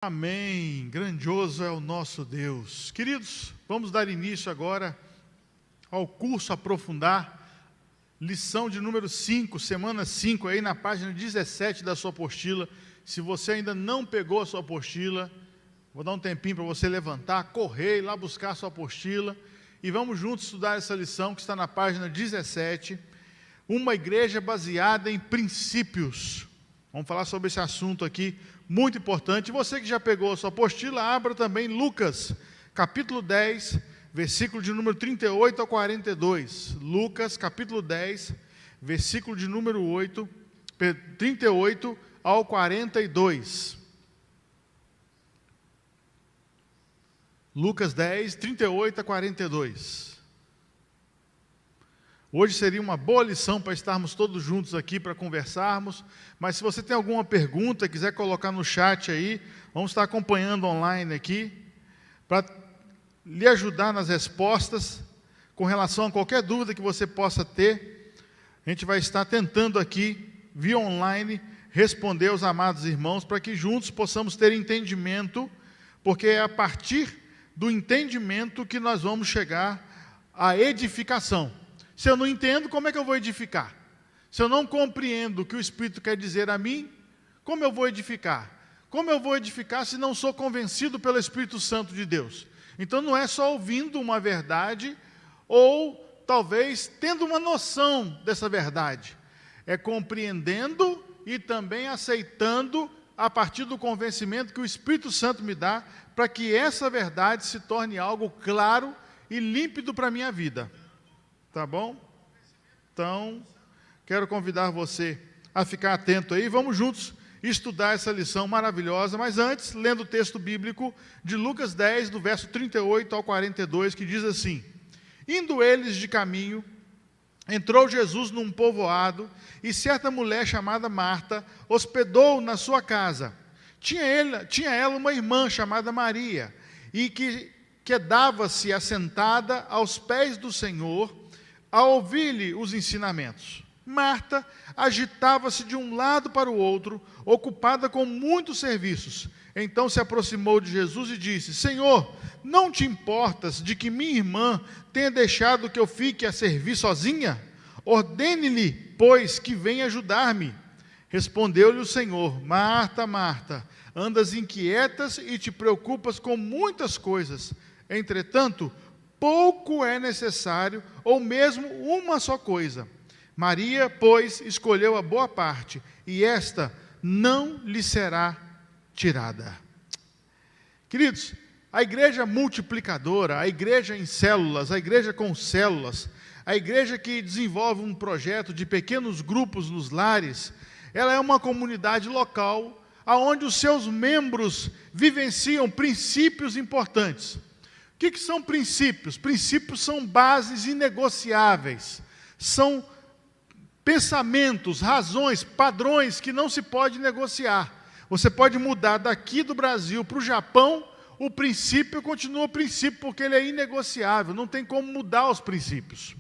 Amém, grandioso é o nosso Deus. Queridos, vamos dar início agora ao curso Aprofundar, lição de número 5, semana 5, aí na página 17 da sua apostila. Se você ainda não pegou a sua apostila, vou dar um tempinho para você levantar, correr, ir lá buscar a sua apostila, e vamos juntos estudar essa lição que está na página 17, uma igreja baseada em princípios. Vamos falar sobre esse assunto aqui, muito importante. Você que já pegou a sua apostila, abra também Lucas, capítulo 10, versículo de número 38 ao 42. Lucas, capítulo 10, versículo de número 38 ao 42. Lucas 10, 38 a 42. Hoje seria uma boa lição para estarmos todos juntos aqui para conversarmos, mas se você tem alguma pergunta, quiser colocar no chat aí, vamos estar acompanhando online aqui, para lhe ajudar nas respostas, com relação a qualquer dúvida que você possa ter. A gente vai estar tentando aqui, via online, responder aos amados irmãos, para que juntos possamos ter entendimento, porque é a partir do entendimento que nós vamos chegar à edificação. Se eu não entendo, como é que eu vou edificar? Se eu não compreendo o que o Espírito quer dizer a mim, como eu vou edificar? Como eu vou edificar se não sou convencido pelo Espírito Santo de Deus? Então não é só ouvindo uma verdade, ou talvez tendo uma noção dessa verdade. É compreendendo e também aceitando a partir do convencimento que o Espírito Santo me dá, para que essa verdade se torne algo claro e límpido para a minha vida. Tá bom? Então, quero convidar você a ficar atento aí. Vamos juntos estudar essa lição maravilhosa. Mas antes, lendo o texto bíblico de Lucas 10, do verso 38 ao 42, que diz assim: Indo eles de caminho, entrou Jesus num povoado, e certa mulher chamada Marta hospedou na sua casa. Tinha ela uma irmã chamada Maria, e que quedava-se assentada aos pés do Senhor, a ouvir-lhe os ensinamentos. Marta agitava-se de um lado para o outro, ocupada com muitos serviços. Então se aproximou de Jesus e disse: Senhor, não te importas de que minha irmã tenha deixado que eu fique a servir sozinha? Ordene-lhe, pois, que venha ajudar-me. Respondeu-lhe o Senhor: Marta, Marta, andas inquietas e te preocupas com muitas coisas. Entretanto, pouco é necessário, ou mesmo uma só coisa. Maria, pois, escolheu a boa parte, e esta não lhe será tirada. Queridos, a igreja multiplicadora, a igreja em células, a igreja com células, a igreja que desenvolve um projeto de pequenos grupos nos lares, ela é uma comunidade local, onde os seus membros vivenciam princípios importantes. O que são princípios? Princípios são bases inegociáveis, são pensamentos, razões, padrões que não se pode negociar. Você pode mudar daqui do Brasil para o Japão, o princípio continua princípio, porque ele é inegociável, não tem como mudar os princípios.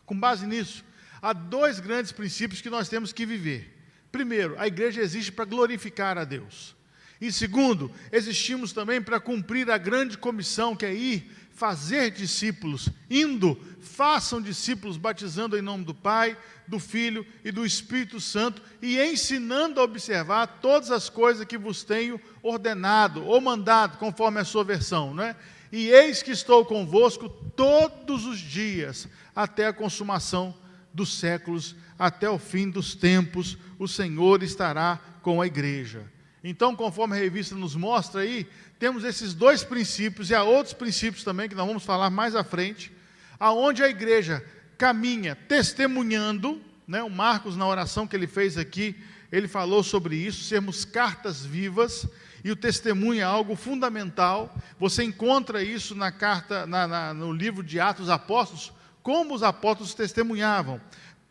Com base nisso, há dois grandes princípios que nós temos que viver. Primeiro, a igreja existe para glorificar a Deus. E segundo, existimos também para cumprir a grande comissão, que é ir fazer discípulos. Indo, façam discípulos, batizando em nome do Pai, do Filho e do Espírito Santo, e ensinando a observar todas as coisas que vos tenho ordenado, ou mandado, conforme a sua versão, não é? E eis que estou convosco todos os dias, até a consumação dos séculos, até o fim dos tempos, o Senhor estará com a igreja. Então, conforme a revista nos mostra aí, temos esses dois princípios, e há outros princípios também, que nós vamos falar mais à frente, aonde a igreja caminha testemunhando, né? O Marcos, na oração que ele fez aqui, ele falou sobre isso, sermos cartas vivas, e o testemunho é algo fundamental. Você encontra isso na carta, no livro de Atos dos Apóstolos, como os apóstolos testemunhavam,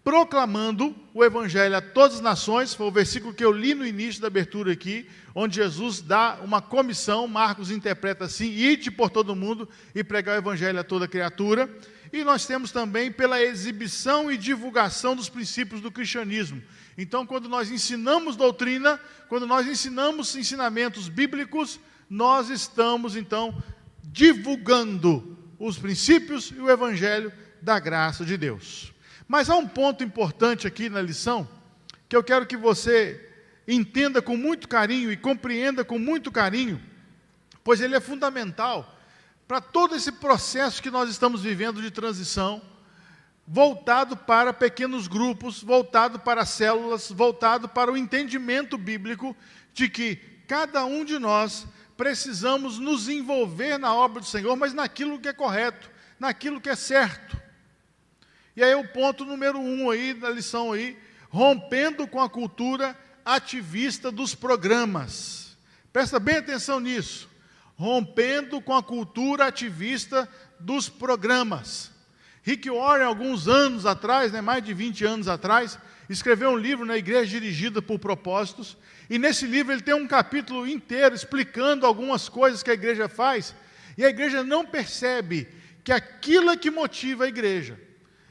proclamando o Evangelho a todas as nações. Foi o versículo que eu li no início da abertura aqui, onde Jesus dá uma comissão, Marcos interpreta assim: ide por todo mundo e pregar o Evangelho a toda criatura. e nós temos também pela exibição e divulgação dos princípios do cristianismo. Então, quando nós ensinamos doutrina, quando nós ensinamos ensinamentos bíblicos, nós estamos, então, divulgando os princípios e o evangelho da graça de Deus. Mas há um ponto importante aqui na lição, que eu quero que você entenda com muito carinho e compreenda com muito carinho, pois ele é fundamental para todo esse processo que nós estamos vivendo de transição, voltado para pequenos grupos, voltado para células, voltado para o entendimento bíblico de que cada um de nós precisamos nos envolver na obra do Senhor, mas naquilo que é correto, naquilo que é certo. E aí o ponto número 1 aí da lição aí, rompendo com a cultura ativista dos programas. Presta bem atenção nisso. Rompendo com a cultura ativista dos programas. Rick Warren, alguns anos atrás, mais de 20 anos atrás, escreveu um livro na Igreja Dirigida por Propósitos, e nesse livro ele tem um capítulo inteiro explicando algumas coisas que a igreja faz, e a igreja não percebe que aquilo é que motiva a igreja.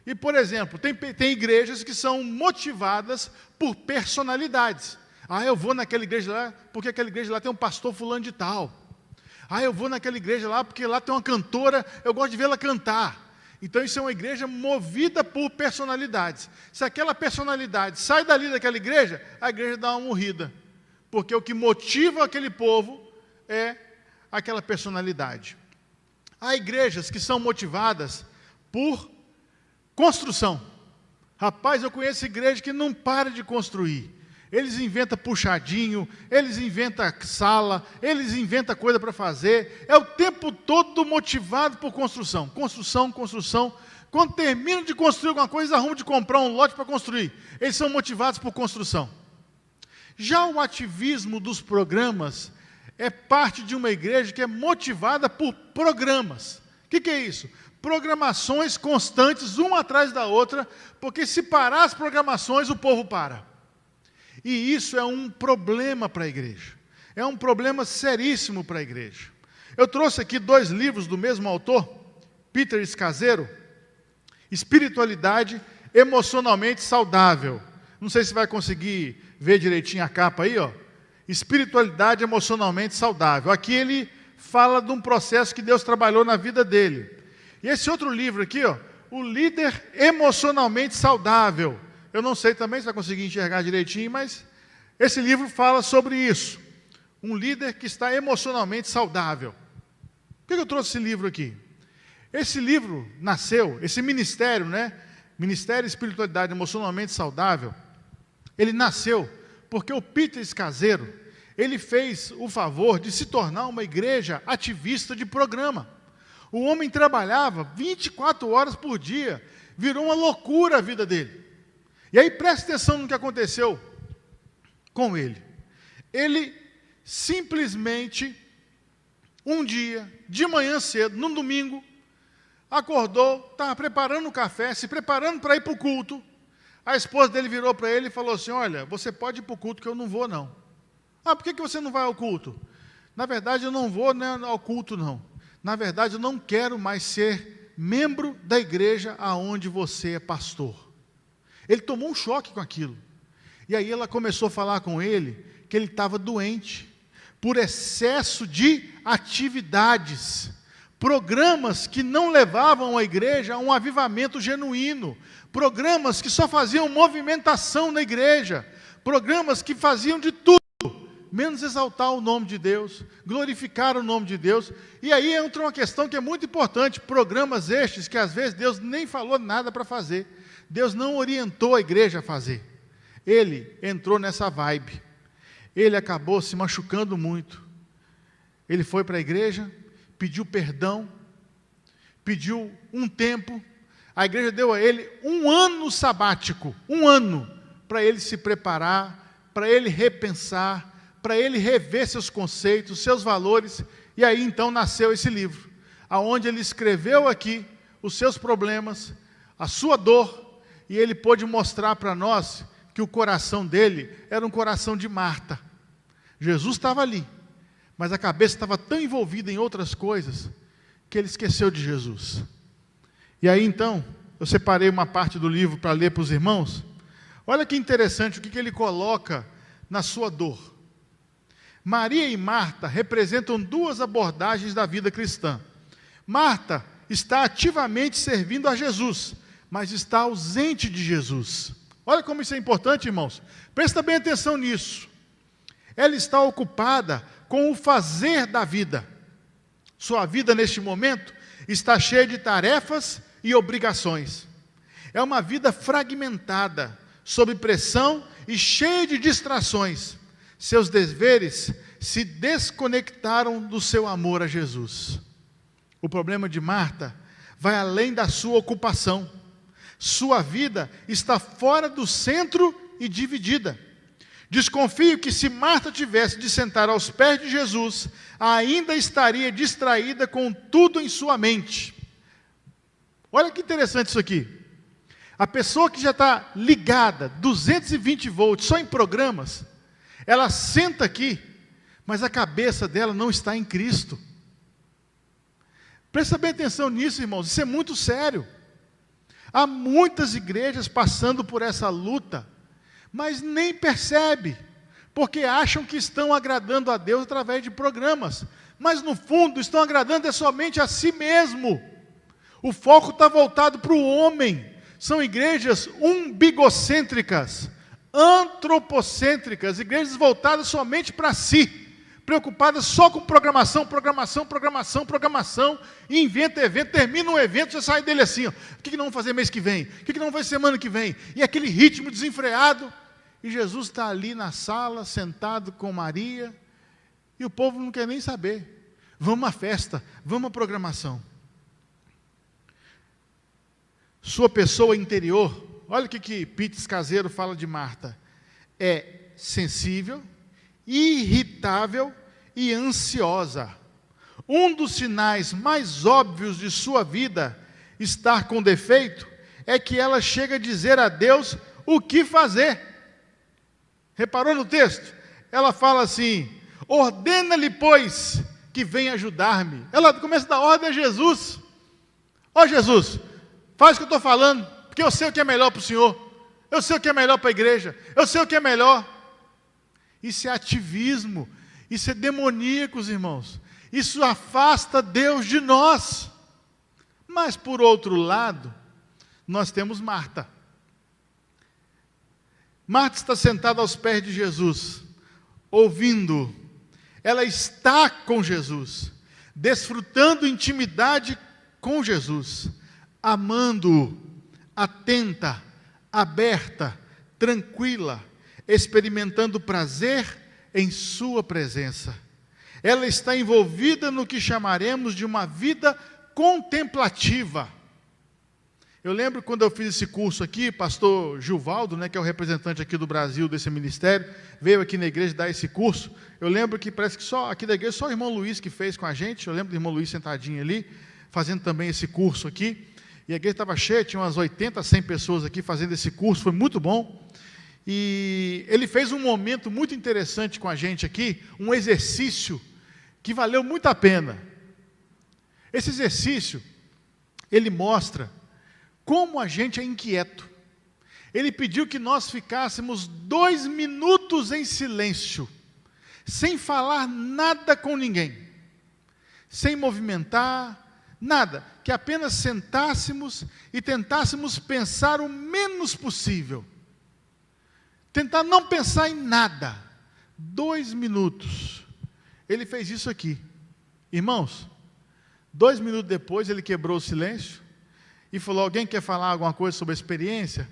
E, por exemplo, tem igrejas que são motivadas por personalidades. Eu vou naquela igreja lá, porque aquela igreja lá tem um pastor fulano de tal. Eu vou naquela igreja lá, porque lá tem uma cantora, eu gosto de vê-la cantar. Então, isso é uma igreja movida por personalidades. Se aquela personalidade sai dali daquela igreja, a igreja dá uma morrida. Porque o que motiva aquele povo é aquela personalidade. Há igrejas que são motivadas por construção. Rapaz, eu conheço igreja que não para de construir. Eles inventam puxadinho, eles inventam sala, eles inventam coisa para fazer. É o tempo todo motivado por construção. Construção, construção. Quando terminam de construir alguma coisa, arrumam de comprar um lote para construir. Eles são motivados por construção. Já o ativismo dos programas é parte de uma igreja que é motivada por programas. O que é isso? Programações constantes, uma atrás da outra, porque se parar as programações, o povo para. E isso é um problema para a igreja. É um problema seríssimo para a igreja. Eu trouxe aqui 2 livros do mesmo autor, Peter Scazzero, Espiritualidade Emocionalmente Saudável. Não sei se vai conseguir ver direitinho a capa aí, ó. Espiritualidade Emocionalmente Saudável. Aqui ele fala de um processo que Deus trabalhou na vida dele. E esse outro livro aqui, ó, O Líder Emocionalmente Saudável. Eu não sei também se vai conseguir enxergar direitinho, mas esse livro fala sobre isso. Um líder que está emocionalmente saudável. Por que eu trouxe esse livro aqui? Esse livro nasceu, esse ministério, Ministério Espiritualidade Emocionalmente Saudável, ele nasceu porque o Peter Scazzero, ele fez o favor de se tornar uma igreja ativista de programa. O homem trabalhava 24 horas por dia, virou uma loucura a vida dele. E aí preste atenção no que aconteceu com ele. Ele simplesmente, um dia, de manhã cedo, num domingo, acordou, estava preparando o café, se preparando para ir para o culto. A esposa dele virou para ele e falou assim: olha, você pode ir para o culto que eu não vou não. Por que você não vai ao culto? Na verdade eu não vou ao culto não. Na verdade eu não quero mais ser membro da igreja aonde você é pastor. Ele tomou um choque com aquilo. E aí ela começou a falar com ele que ele estava doente, por excesso de atividades, programas que não levavam a igreja a um avivamento genuíno, programas que só faziam movimentação na igreja, programas que faziam de tudo, menos exaltar o nome de Deus, glorificar o nome de Deus. E aí entra uma questão que é muito importante, programas estes que às vezes Deus nem falou nada para fazer. Deus não orientou a igreja a fazer. Ele entrou nessa vibe. Ele acabou se machucando muito. Ele foi para a igreja, pediu perdão, pediu um tempo. A igreja deu a ele 1 ano sabático, 1 ano, para ele se preparar, para ele repensar, para ele rever seus conceitos, seus valores. E aí então nasceu esse livro, aonde ele escreveu aqui os seus problemas, a sua dor, e ele pôde mostrar para nós que o coração dele era um coração de Marta. Jesus estava ali, mas a cabeça estava tão envolvida em outras coisas, que ele esqueceu de Jesus. E aí então, eu separei uma parte do livro para ler para os irmãos. Olha que interessante o que ele coloca na sua dor. Maria e Marta representam duas abordagens da vida cristã. Marta está ativamente servindo a Jesus, mas está ausente de Jesus. Olha como isso é importante, irmãos. Presta bem atenção nisso. Ela está ocupada com o fazer da vida. Sua vida neste momento está cheia de tarefas e obrigações. É uma vida fragmentada, sob pressão e cheia de distrações. Seus deveres se desconectaram do seu amor a Jesus. O problema de Marta vai além da sua ocupação. Sua vida está fora do centro e dividida. Desconfio que se Marta tivesse de sentar aos pés de Jesus, ainda estaria distraída com tudo em sua mente. Olha que interessante isso aqui. A pessoa que já está ligada, 220 volts, só em programas, ela senta aqui, mas a cabeça dela não está em Cristo. Presta bem atenção nisso, irmãos, isso é muito sério. Há muitas igrejas passando por essa luta, mas nem percebe, porque acham que estão agradando a Deus através de programas, mas no fundo estão agradando somente a si mesmo. O foco está voltado para o homem. São igrejas umbigocêntricas, antropocêntricas, igrejas voltadas somente para si, preocupadas só com programação, e inventa evento, termina um evento, já sai dele assim, ó, o que nós vamos fazer mês que vem? O que nós vamos fazer semana que vem? E aquele ritmo desenfreado, e Jesus está ali na sala, sentado com Maria, e o povo não quer nem saber. Vamos à festa, vamos à programação. Sua pessoa interior, olha o que Pete Caseiro fala de Marta, é sensível, irritável e ansiosa. Um dos sinais mais óbvios de sua vida estar com defeito é que ela chega a dizer a Deus o que fazer. Reparou no texto? Ela fala assim: ordena-lhe, pois, que venha ajudar-me. Ela começa a dar ordem a Jesus. Ó Jesus, faz o que eu estou falando, porque eu sei o que é melhor para o Senhor. Eu sei o que é melhor para a igreja. Eu sei o que é melhor. Isso é ativismo. Isso é demoníaco, irmãos. Isso afasta Deus de nós. Mas, por outro lado, nós temos Marta. Marta está sentada aos pés de Jesus, ouvindo. Ela está com Jesus, desfrutando intimidade com Jesus, amando-o, atenta, aberta, tranquila, experimentando prazer em sua presença. Ela está envolvida no que chamaremos de uma vida contemplativa. Eu lembro quando eu fiz esse curso aqui, pastor Gilvaldo, que é o representante aqui do Brasil desse ministério, veio aqui na igreja dar esse curso. Eu lembro que parece que só aqui da igreja, só o irmão Luiz que fez com a gente. Eu lembro do irmão Luiz sentadinho ali, fazendo também esse curso aqui. E a igreja estava cheia, tinha umas 80, 100 pessoas aqui fazendo esse curso, foi muito bom. E ele fez um momento muito interessante com a gente aqui, um exercício que valeu muito a pena. Esse exercício, ele mostra como a gente é inquieto. Ele pediu que nós ficássemos 2 minutos em silêncio, sem falar nada com ninguém, sem movimentar, nada, que apenas sentássemos e tentássemos pensar o menos possível. Tentar não pensar em nada. 2 minutos. Ele fez isso aqui. Irmãos, 2 minutos depois ele quebrou o silêncio e falou: alguém quer falar alguma coisa sobre a experiência?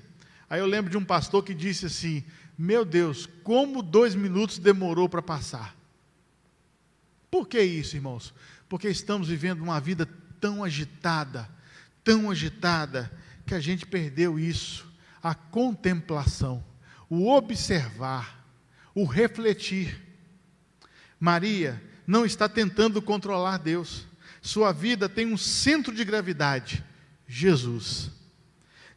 Aí eu lembro de um pastor que disse assim: meu Deus, como 2 minutos demorou para passar. Por que isso, irmãos? Porque estamos vivendo uma vida tão agitada, que a gente perdeu isso, a contemplação, o observar, o refletir. Maria não está tentando controlar Deus. Sua vida tem um centro de gravidade: Jesus.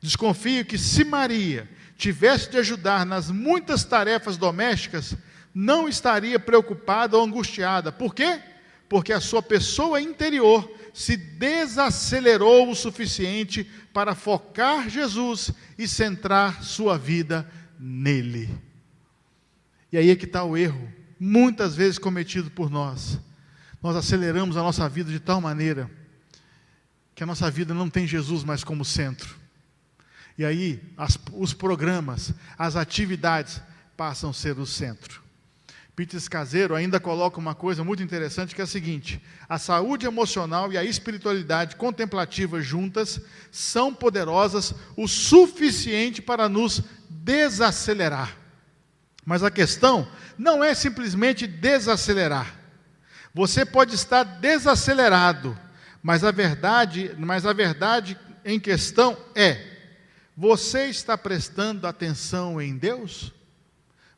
Desconfio que se Maria tivesse de ajudar nas muitas tarefas domésticas, não estaria preocupada ou angustiada. Por quê? porque a sua pessoa interior se desacelerou o suficiente para focar Jesus e centrar sua vida nele. E aí é que está o erro, muitas vezes cometido por nós. Nós aceleramos a nossa vida de tal maneira que a nossa vida não tem Jesus mais como centro. E aí os programas, as atividades passam a ser o centro. Peter Scazzero ainda coloca uma coisa muito interessante, que é a seguinte: a saúde emocional e a espiritualidade contemplativa juntas são poderosas o suficiente para nos desacelerar. Mas a questão não é simplesmente desacelerar. Você pode estar desacelerado, mas a verdade em questão é: você está prestando atenção em Deus?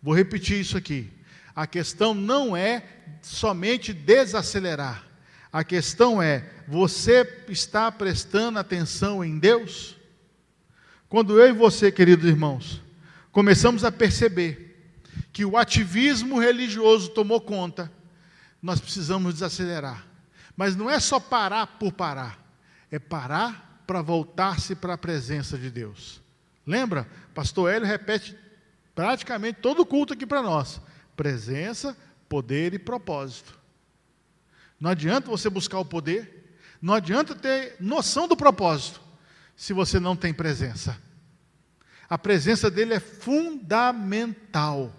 Vou repetir isso aqui. A questão não é somente desacelerar. A questão é: você está prestando atenção em Deus? Quando eu e você, queridos irmãos, começamos a perceber que o ativismo religioso tomou conta, nós precisamos desacelerar. Mas não é só parar por parar, é parar para voltar-se para a presença de Deus. Lembra? Pastor Hélio repete praticamente todo o culto aqui para nós: presença, poder e propósito. Não adianta você buscar o poder, não adianta ter noção do propósito, se você não tem presença. A presença dele é fundamental,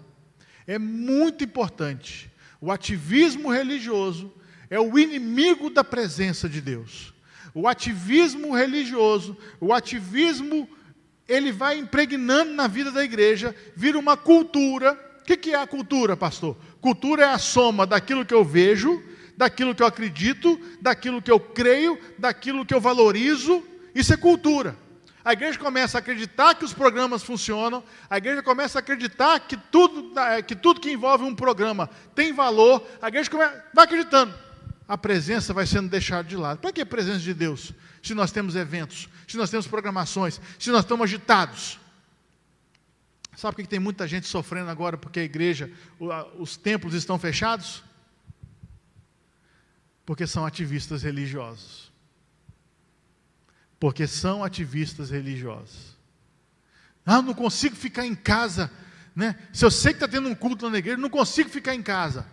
é muito importante. O ativismo religioso é o inimigo da presença de Deus. O ativismo religioso, ele vai impregnando na vida da igreja, vira uma cultura. O que é a cultura, pastor? Cultura é a soma daquilo que eu vejo, daquilo que eu acredito, daquilo que eu creio, daquilo que eu valorizo. Isso é cultura. A igreja começa a acreditar que os programas funcionam, a igreja começa a acreditar que tudo que envolve um programa tem valor, a igreja vai acreditando. A presença vai sendo deixada de lado. Para que a presença de Deus? Se nós temos eventos, se nós temos programações, se nós estamos agitados. Sabe por que tem muita gente sofrendo agora porque a igreja, os templos estão fechados? Porque são ativistas religiosos. Porque são ativistas religiosos. Eu não consigo ficar em casa, né? Se eu sei que está tendo um culto lá na igreja, eu não consigo ficar em casa.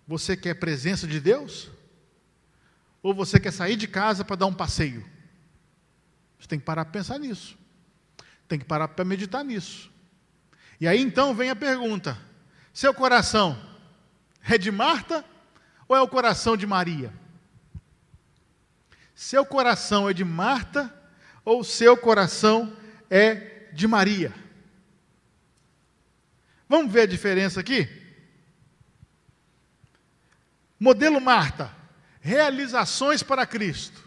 Você quer a presença de Deus? Ou você quer sair de casa para dar um passeio? Você tem que parar para pensar nisso. Tem que parar para meditar nisso. E aí então vem a pergunta: seu coração é de Marta ou é o coração de Maria? Seu coração é de Marta ou seu coração é de Maria? Vamos ver a diferença aqui? Modelo Marta, realizações para Cristo.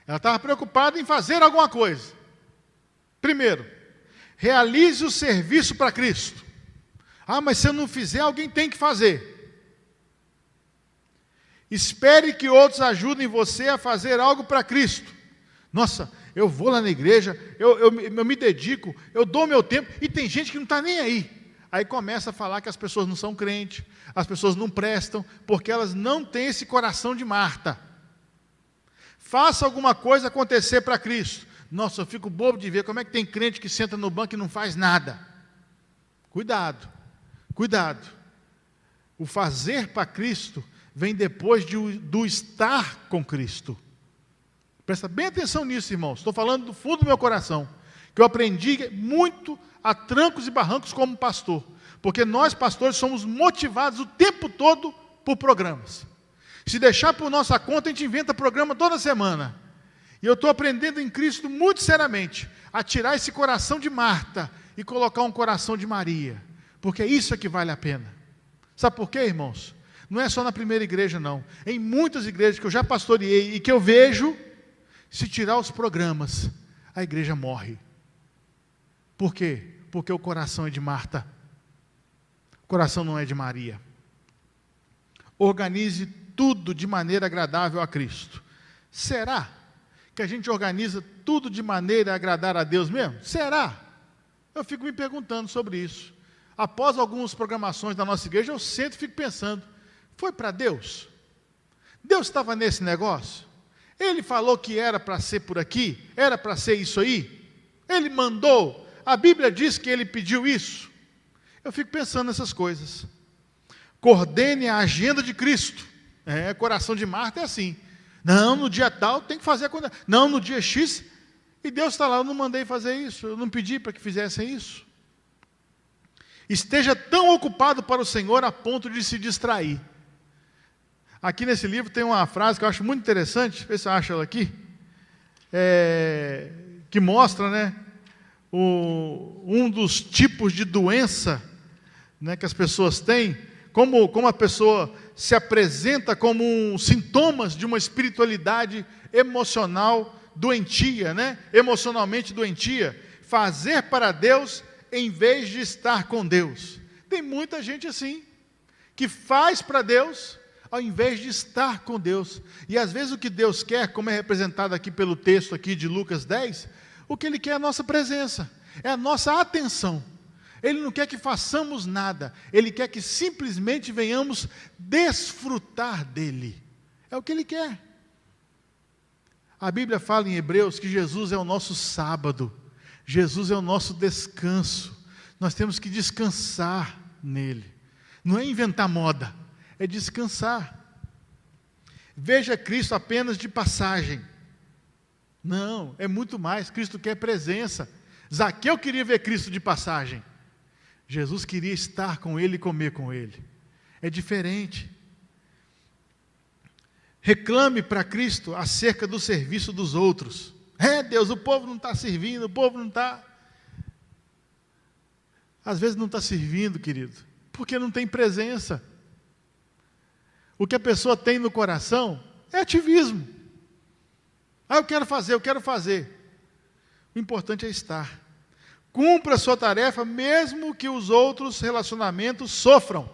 Ela estava preocupada em fazer alguma coisa. Primeiro, realize o serviço para Cristo. Ah, mas se eu não fizer, alguém tem que fazer. Espere que outros ajudem você a fazer algo para Cristo. Nossa, eu vou lá na igreja, eu me dedico, eu dou meu tempo, e tem gente que não está nem aí. Aí começa a falar que as pessoas não são crentes, as pessoas não prestam, porque elas não têm esse coração de Marta. Faça alguma coisa acontecer para Cristo. Nossa, eu fico bobo de ver como é que tem crente que senta no banco e não faz nada. Cuidado, cuidado. O fazer para Cristo vem depois do estar com Cristo. Presta bem atenção nisso, irmãos. Estou falando do fundo do meu coração, que eu aprendi muito a trancos e barrancos como pastor, porque nós pastores somos motivados o tempo todo por programas. Se deixar por nossa conta, a gente inventa programa toda semana. E eu estou aprendendo em Cristo muito seriamente a tirar esse coração de Marta e colocar um coração de Maria, porque isso é que vale a pena. Sabe por quê, irmãos? Não é só na primeira igreja, não. Em muitas igrejas que eu já pastoreei e que eu vejo, se tirar os programas, a igreja morre. Por quê? Porque o coração é de Marta. O coração não é de Maria. Organize tudo de maneira agradável a Cristo. Será que a gente organiza tudo de maneira a agradar a Deus mesmo? Será? Eu fico me perguntando sobre isso. Após algumas programações da nossa igreja, eu sento e fico pensando: Foi para Deus? Deus estava nesse negócio? Ele falou que era para ser por aqui? Era para ser isso aí? Ele mandou? A Bíblia diz que ele pediu isso? Eu fico pensando nessas coisas. Coordene a agenda de Cristo. Coração de Marta é assim. Não, no dia tal tem que fazer a coisa. Não, no dia X. E Deus está lá, eu não mandei fazer isso. Eu não pedi para que fizessem isso. Esteja tão ocupado para o Senhor a ponto de se distrair. Aqui nesse livro tem uma frase que eu acho muito interessante. Vê se eu acho ela aqui. Que mostra, né, um dos tipos de doença, né, que as pessoas têm, como a pessoa se apresenta como sintomas de uma espiritualidade emocional doentia, né, emocionalmente doentia, fazer para Deus em vez de estar com Deus. Tem muita gente assim, que faz para Deus ao invés de estar com Deus. E às vezes o que Deus quer, como é representado aqui pelo texto aqui de Lucas 10, o que Ele quer é a nossa presença, é a nossa atenção. Ele não quer que façamos nada, Ele quer que simplesmente venhamos desfrutar dEle. É o que Ele quer. A Bíblia fala em Hebreus que Jesus é o nosso sábado, Jesus é o nosso descanso. Nós temos que descansar nele. Não é inventar moda, é descansar. Veja Cristo apenas de passagem. Não, é muito mais. Cristo quer presença. Zaqueu queria ver Cristo de passagem. Jesus queria estar com Ele e comer com Ele. É diferente. Reclame para Cristo acerca do serviço dos outros. Deus, o povo não está servindo, o povo não está... Às vezes não está servindo, querido, porque não tem presença. O que a pessoa tem no coração é ativismo. Eu quero fazer, eu quero fazer. O importante é estar. Cumpra a sua tarefa, mesmo que os outros relacionamentos sofram.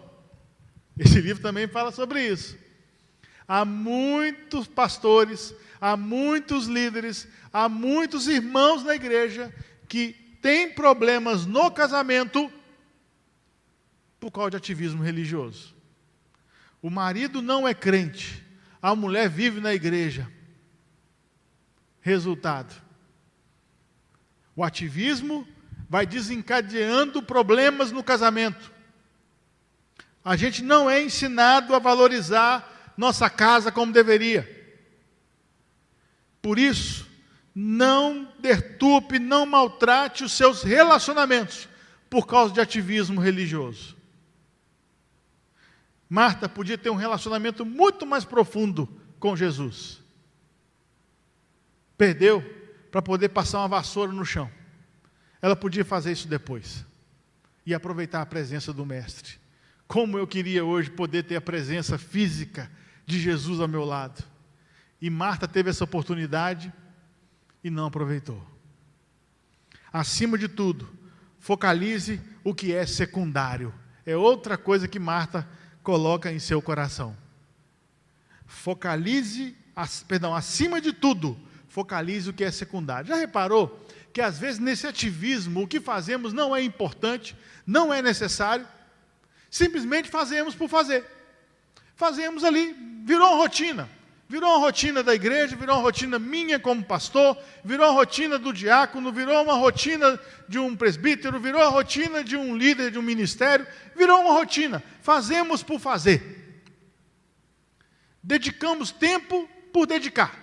Esse livro também fala sobre isso. Há muitos pastores, há muitos líderes, há muitos irmãos na igreja que têm problemas no casamento por causa de ativismo religioso. O marido não é crente, a mulher vive na igreja. Resultado: o ativismo vai desencadeando problemas no casamento. A gente não é ensinado a valorizar nossa casa como deveria. Por isso, não deturpe, não maltrate os seus relacionamentos por causa de ativismo religioso. Marta podia ter um relacionamento muito mais profundo com Jesus. Perdeu para poder passar uma vassoura no chão. Ela podia fazer isso depois e aproveitar a presença do Mestre. Como eu queria hoje poder ter a presença física de Jesus ao meu lado. E Marta teve essa oportunidade e não aproveitou. Acima de tudo, focalize o que é secundário. É outra coisa que Marta coloca em seu coração. Acima de tudo, focalize o que é secundário. Já reparou que às vezes nesse ativismo o que fazemos não é importante, não é necessário, simplesmente fazemos por fazer. Fazemos ali, virou uma rotina da igreja, virou uma rotina minha como pastor, virou uma rotina do diácono, virou uma rotina de um presbítero, virou a rotina de um líder de um ministério, virou uma rotina, fazemos por fazer. Dedicamos tempo por dedicar.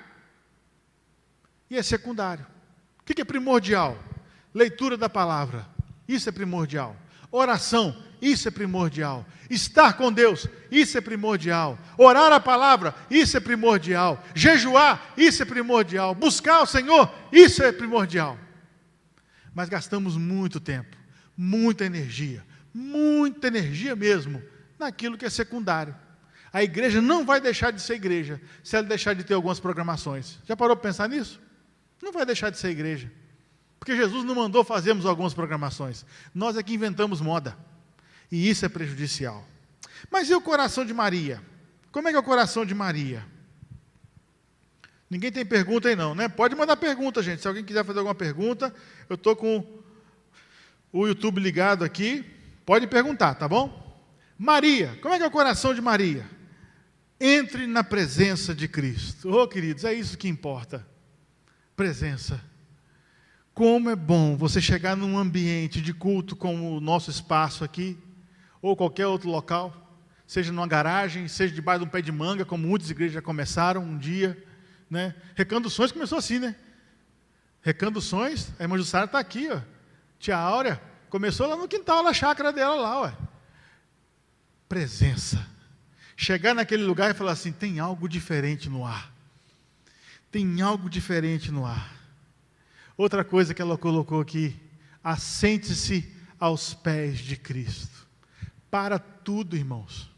E é secundário. O que é primordial? Leitura da palavra, isso é primordial. Oração, isso é primordial. Estar com Deus, isso é primordial. Orar a palavra, isso é primordial. Jejuar, isso é primordial. Buscar o Senhor, isso é primordial. Mas gastamos muito tempo, muita energia mesmo, naquilo que é secundário. A igreja não vai deixar de ser igreja se ela deixar de ter algumas programações. Já parou para pensar nisso? Não vai deixar de ser igreja. Porque Jesus não mandou fazermos algumas programações. Nós é que inventamos moda. E isso é prejudicial. Mas e o coração de Maria? Como é que é o coração de Maria? Ninguém tem pergunta aí não, né? Pode mandar pergunta, gente. Se alguém quiser fazer alguma pergunta, eu estou com o YouTube ligado aqui. Pode perguntar, tá bom? Maria, como é que é o coração de Maria? Entre na presença de Cristo. Oh, queridos, é isso que importa. Presença. Como é bom você chegar num ambiente de culto como o nosso espaço aqui, ou qualquer outro local, seja numa garagem, seja debaixo de um pé de manga, como muitas igrejas já começaram um dia, né? Recanto dos Sonhos começou assim, né? Recanto dos Sonhos, a irmã Jussara está aqui, ó. Tia Áurea, começou lá no quintal, na chácara dela lá, ó. Presença. Chegar naquele lugar e falar assim, tem algo diferente no ar. Tem algo diferente no ar. Outra coisa que ela colocou aqui, assente-se aos pés de Cristo. Para tudo, irmãos.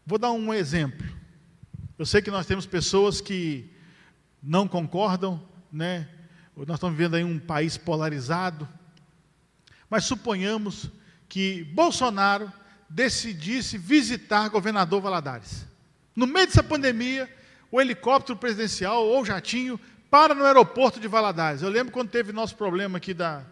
Vou dar um exemplo. Eu sei que nós temos pessoas que não concordam, né? Nós estamos vivendo aí um país polarizado. Mas suponhamos que Bolsonaro decidisse visitar governador Valadares. No meio dessa pandemia, o helicóptero presidencial ou jatinho para no aeroporto de Valadares. Eu lembro quando teve nosso problema aqui da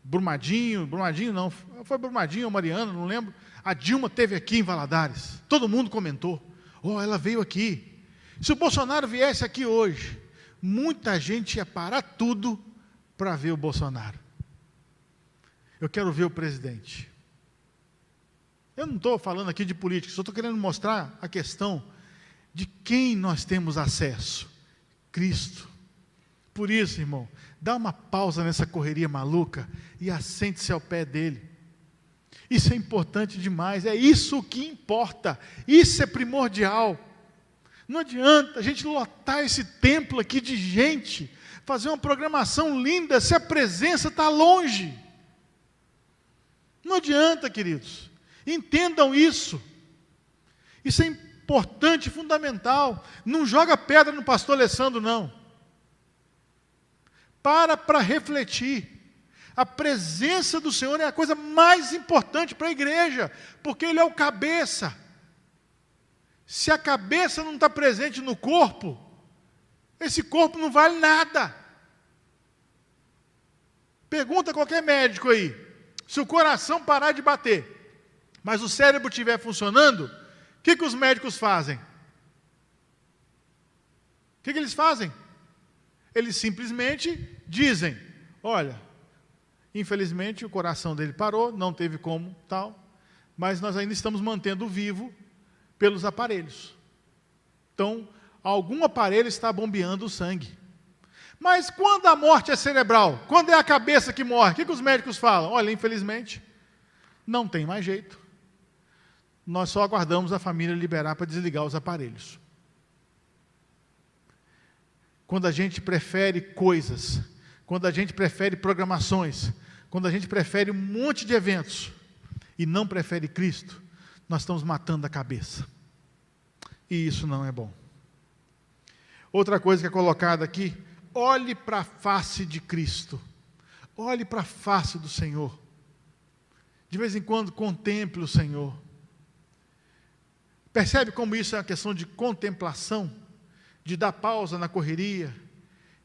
Brumadinho não, foi Brumadinho ou Mariana, não lembro. A Dilma esteve aqui em Valadares. Todo mundo comentou. Oh, ela veio aqui. Se o Bolsonaro viesse aqui hoje, muita gente ia parar tudo para ver o Bolsonaro. Eu quero ver o presidente. Eu não estou falando aqui de política, só estou querendo mostrar a questão de quem nós temos acesso. Cristo. Por isso, irmão, dá uma pausa nessa correria maluca e assente-se ao pé dele. Isso é importante demais, é isso que importa, isso é primordial. Não adianta a gente lotar esse templo aqui de gente, fazer uma programação linda se a presença está longe. Não adianta, queridos. Entendam isso. Isso é importante e fundamental. Não joga pedra no pastor Alessandro, não. Para refletir. A presença do Senhor é a coisa mais importante para a igreja, porque Ele é o cabeça. Se a cabeça não está presente no corpo, esse corpo não vale nada. Pergunta a qualquer médico aí, se o coração parar de bater, mas o cérebro estiver funcionando, o que os médicos fazem? O que eles fazem? Eles simplesmente dizem, olha, infelizmente o coração dele parou, não teve como tal, mas nós ainda estamos mantendo vivo pelos aparelhos. Então, algum aparelho está bombeando o sangue. Mas quando a morte é cerebral, quando é a cabeça que morre, o que os médicos falam? Olha, infelizmente, não tem mais jeito. Nós só aguardamos a família liberar para desligar os aparelhos. Quando a gente prefere coisas, quando a gente prefere programações, quando a gente prefere um monte de eventos e não prefere Cristo, nós estamos matando a cabeça. E isso não é bom. Outra coisa que é colocada aqui, olhe para a face de Cristo. Olhe para a face do Senhor. De vez em quando contemple o Senhor. Percebe como isso é uma questão de contemplação? De dar pausa na correria,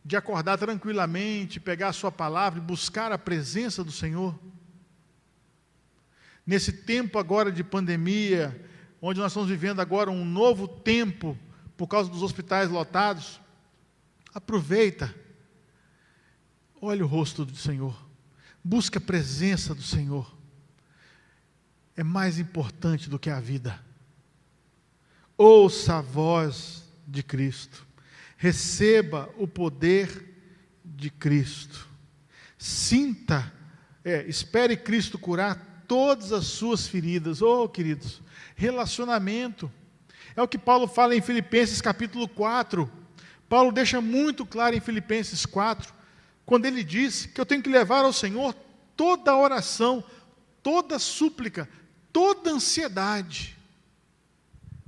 de acordar tranquilamente, pegar a sua palavra e buscar a presença do Senhor. Nesse tempo agora de pandemia, onde nós estamos vivendo agora um novo tempo, por causa dos hospitais lotados, aproveita, olha o rosto do Senhor, busca a presença do Senhor, é mais importante do que a vida. Ouça a voz de Cristo, receba o poder de Cristo, espere Cristo curar todas as suas feridas. Oh, queridos, relacionamento, é o que Paulo fala em Filipenses capítulo 4, Paulo deixa muito claro em Filipenses 4, quando ele diz que eu tenho que levar ao Senhor toda oração, toda súplica, toda ansiedade.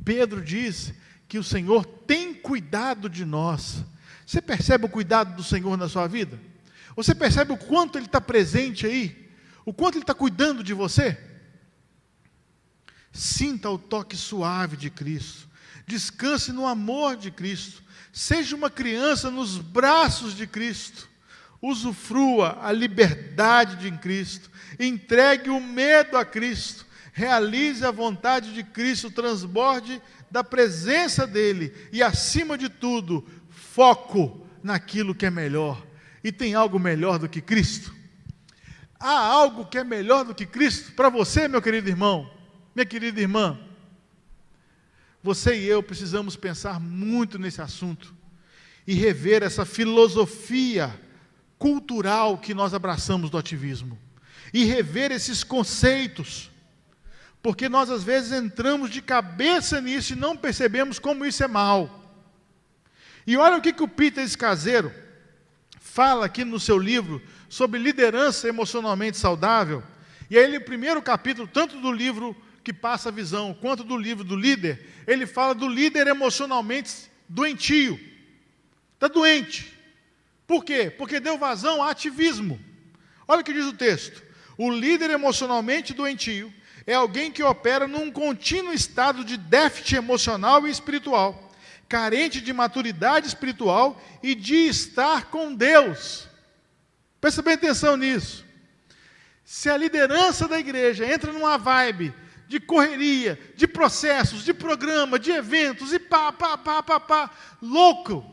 Pedro diz que o Senhor tem cuidado de nós. Você percebe o cuidado do Senhor na sua vida? Você percebe o quanto Ele está presente aí? O quanto Ele está cuidando de você? Sinta o toque suave de Cristo. Descanse no amor de Cristo. Seja uma criança nos braços de Cristo. Usufrua a liberdade de Cristo. Entregue o medo a Cristo. realize a vontade de Cristo, transborde da presença dEle e, acima de tudo, foco naquilo que é melhor. E tem algo melhor do que Cristo? Há algo que é melhor do que Cristo para você, meu querido irmão, minha querida irmã? Você e eu precisamos pensar muito nesse assunto e rever essa filosofia cultural que nós abraçamos do ativismo e rever esses conceitos, porque nós às vezes entramos de cabeça nisso e não percebemos como isso é mal. E olha o que o Peter Scazzero fala aqui no seu livro sobre liderança emocionalmente saudável. E aí, no primeiro capítulo, tanto do livro que passa a visão, quanto do livro do líder, ele fala do líder emocionalmente doentio. Está doente. Por quê? Porque deu vazão a ativismo. Olha o que diz o texto. O líder emocionalmente doentio é alguém que opera num contínuo estado de déficit emocional e espiritual, carente de maturidade espiritual e de estar com Deus. Presta bem atenção nisso. Se a liderança da igreja entra numa vibe de correria, de processos, de programa, de eventos, e louco,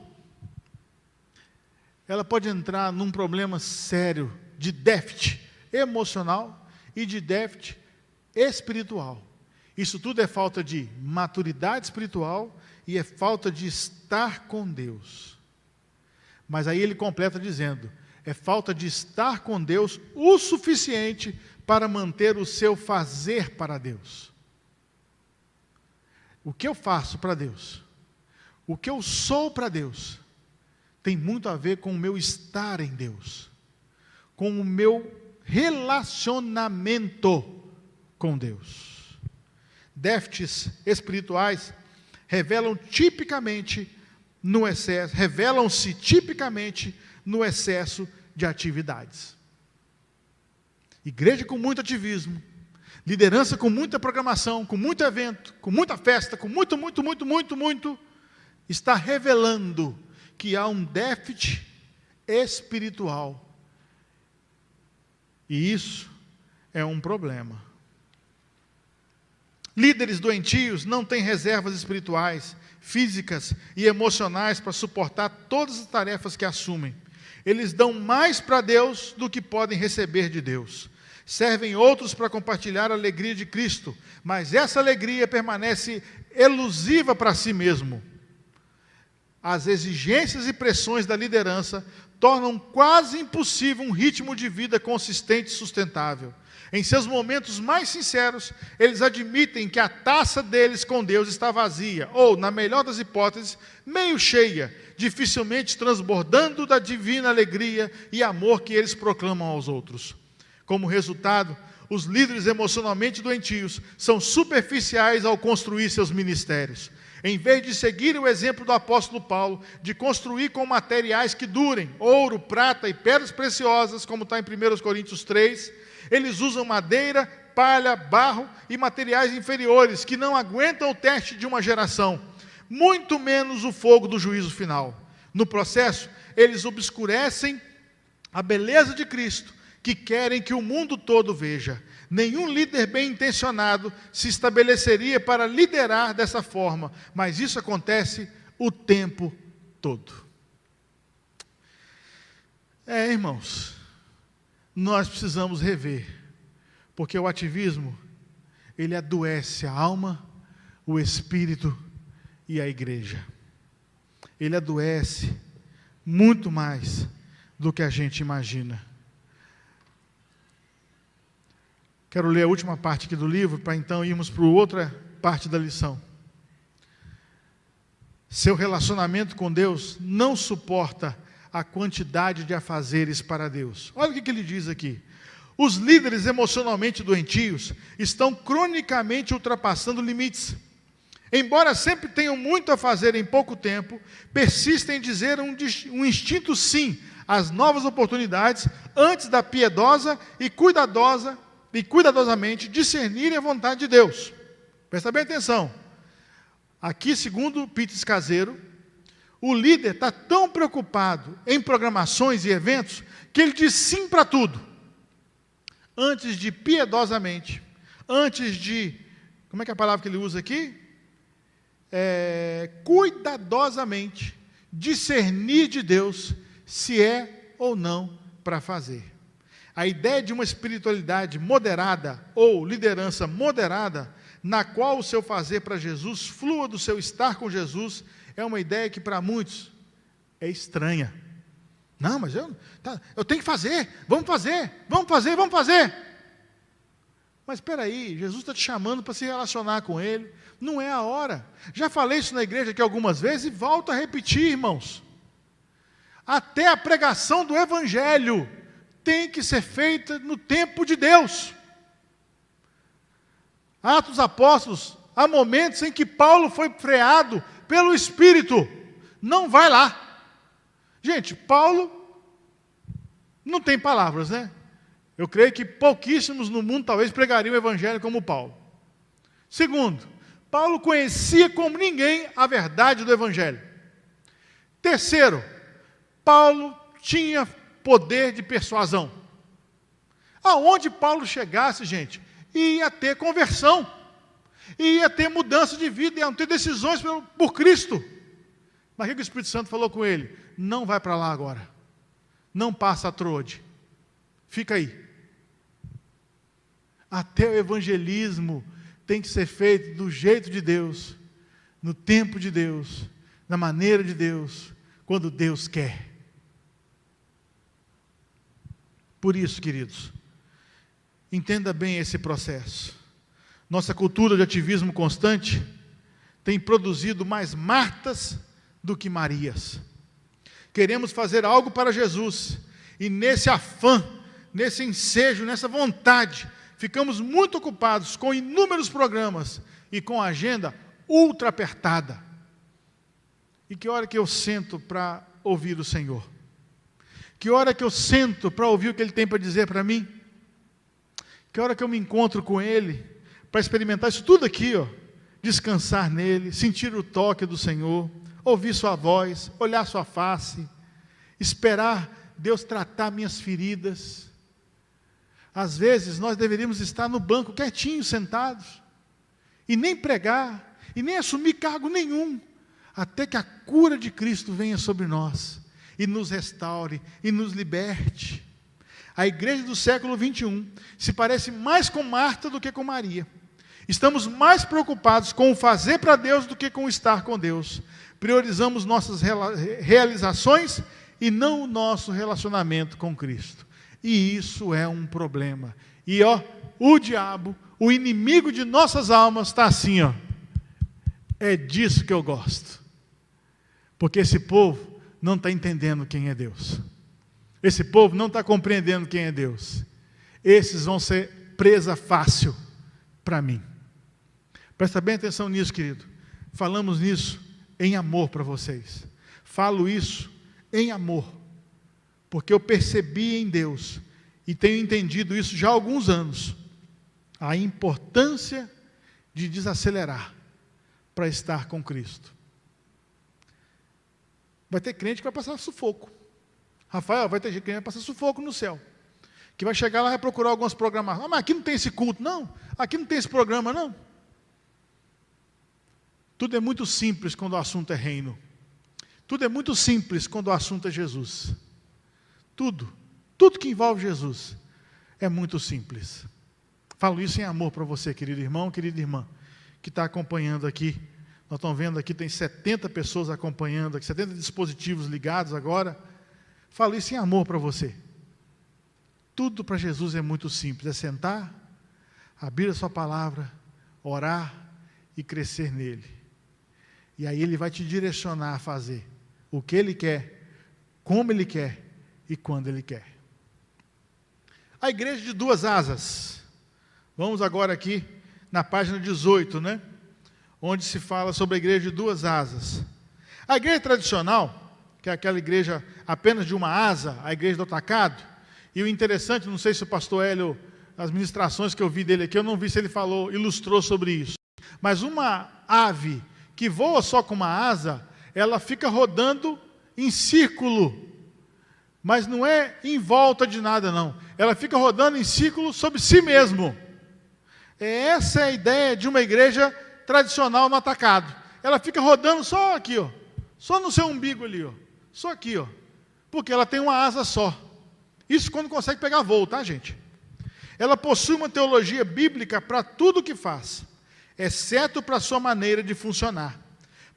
ela pode entrar num problema sério de déficit emocional e de déficit espiritual. Isso tudo é falta de maturidade espiritual e é falta de estar com Deus. Mas aí ele completa dizendo, é falta de estar com Deus o suficiente para manter o seu fazer para Deus. O que eu faço para Deus, o que eu sou para Deus, tem muito a ver com o meu estar em Deus, com o meu relacionamento com Deus. Déficits espirituais revelam-se tipicamente no excesso de atividades. Igreja com muito ativismo, liderança com muita programação, com muito evento, com muita festa, com muito, está revelando que há um déficit espiritual. E isso é um problema. Líderes doentios não têm reservas espirituais, físicas e emocionais para suportar todas as tarefas que assumem. Eles dão mais para Deus do que podem receber de Deus. Servem outros para compartilhar a alegria de Cristo, mas essa alegria permanece elusiva para si mesmo. As exigências e pressões da liderança tornam quase impossível um ritmo de vida consistente e sustentável. Em seus momentos mais sinceros, eles admitem que a taça deles com Deus está vazia, ou, na melhor das hipóteses, meio cheia, dificilmente transbordando da divina alegria e amor que eles proclamam aos outros. Como resultado, os líderes emocionalmente doentios são superficiais ao construir seus ministérios. Em vez de seguir o exemplo do apóstolo Paulo, de construir com materiais que durem, ouro, prata e pedras preciosas, como está em 1 Coríntios 3, eles usam madeira, palha, barro e materiais inferiores, que não aguentam o teste de uma geração, muito menos o fogo do juízo final. No processo, eles obscurecem a beleza de Cristo, que querem que o mundo todo veja. Nenhum líder bem intencionado se estabeleceria para liderar dessa forma, mas isso acontece o tempo todo. Irmãos, nós precisamos rever, porque o ativismo, ele adoece a alma, o espírito e a igreja. Ele adoece muito mais do que a gente imagina. Quero ler a última parte aqui do livro, para então irmos para outra parte da lição. Seu relacionamento com Deus não suporta a quantidade de afazeres para Deus. Olha o que ele diz aqui. Os líderes emocionalmente doentios estão cronicamente ultrapassando limites. Embora sempre tenham muito a fazer em pouco tempo, persistem em dizer um instinto sim às novas oportunidades antes da piedosa e cuidadosamente discernirem a vontade de Deus. Presta bem atenção. Aqui, segundo Peter Scazzero, o líder está tão preocupado em programações e eventos que ele diz sim para tudo, antes de piedosamente, antes de, como é que é a palavra que ele usa aqui? Cuidadosamente discernir de Deus se é ou não para fazer. A ideia de uma espiritualidade moderada ou liderança moderada, na qual o seu fazer para Jesus flua do seu estar com Jesus, é uma ideia que para muitos é estranha. Não, mas eu tenho que fazer, vamos fazer. Mas espera aí, Jesus está te chamando para se relacionar com Ele, não é a hora. Já falei isso na igreja aqui algumas vezes e volto a repetir, irmãos. Até a pregação do Evangelho tem que ser feita no tempo de Deus. Atos dos Apóstolos, há momentos em que Paulo foi freado pelo Espírito. Não vai lá. Gente, Paulo não tem palavras, né? Eu creio que pouquíssimos no mundo talvez pregariam o Evangelho como Paulo. Segundo, Paulo conhecia como ninguém a verdade do Evangelho. Terceiro, Paulo tinha poder de persuasão. Aonde Paulo chegasse, gente, ia ter conversão, ia ter mudança de vida, ia ter decisões por Cristo. Mas o que o Espírito Santo falou com ele? Não vai para lá agora. Não passa a Troade. Fica aí. Até o evangelismo tem que ser feito do jeito de Deus, no tempo de Deus, na maneira de Deus, quando Deus quer. Por isso, queridos, entenda bem esse processo. Nossa cultura de ativismo constante tem produzido mais Martas do que Marias. Queremos fazer algo para Jesus, e nesse afã, nesse ensejo, nessa vontade, ficamos muito ocupados com inúmeros programas e com a agenda ultra apertada. E que hora que eu sento para ouvir o Senhor? Que hora que eu sento para ouvir o que Ele tem para dizer para mim? Que hora que eu me encontro com Ele para experimentar isso tudo aqui, ó, descansar nele, sentir o toque do Senhor, ouvir sua voz, olhar sua face, esperar Deus tratar minhas feridas. Às vezes nós deveríamos estar no banco quietinhos, sentados, e nem pregar, e nem assumir cargo nenhum, até que a cura de Cristo venha sobre nós, e nos restaure, e nos liberte. A igreja do século 21 se parece mais com Marta do que com Maria. Estamos mais preocupados com o fazer para Deus do que com o estar com Deus. Priorizamos nossas realizações e não o nosso relacionamento com Cristo. E isso é um problema. E o diabo, o inimigo de nossas almas, está assim, é disso que eu gosto. Porque esse povo não está entendendo quem é Deus. Esse povo não está compreendendo quem é Deus. Esses vão ser presa fácil para mim. Presta bem atenção nisso, querido. Falamos nisso em amor para vocês. Falo isso em amor, porque eu percebi em Deus, e tenho entendido isso já há alguns anos, a importância de desacelerar para estar com Cristo. Vai ter crente que vai passar sufoco. Rafael, vai ter gente que vai passar sufoco no céu. Que vai chegar lá e vai procurar algumas programações. Mas aqui não tem esse culto, não. Aqui não tem esse programa, não. Tudo é muito simples quando o assunto é reino. Tudo é muito simples quando o assunto é Jesus. Tudo que envolve Jesus é muito simples. Falo isso em amor para você, querido irmão, querida irmã, que está acompanhando aqui. Nós estamos vendo aqui, tem 70 pessoas acompanhando aqui, 70 dispositivos ligados agora. Falo isso em amor para você. Tudo para Jesus é muito simples, é sentar, abrir a sua palavra, orar e crescer nele. E aí Ele vai te direcionar a fazer o que Ele quer, como Ele quer e quando Ele quer. A igreja de duas asas. Vamos agora aqui na página 18, né? Onde se fala sobre a igreja de duas asas. A igreja tradicional, que é aquela igreja apenas de uma asa, a igreja do atacado, e o interessante, não sei se o pastor Hélio, as ministrações que eu vi dele aqui, eu não vi se ele ilustrou sobre isso, mas uma ave que voa só com uma asa, ela fica rodando em círculo, mas não é em volta de nada não, ela fica rodando em círculo sobre si mesmo. Essa é a ideia de uma igreja tradicional no atacado. Ela fica rodando só aqui, ó, só no seu umbigo ali, ó, só aqui, ó, porque ela tem uma asa só. Isso quando consegue pegar voo, tá, gente? Ela possui uma teologia bíblica para tudo o que faz, exceto para a sua maneira de funcionar.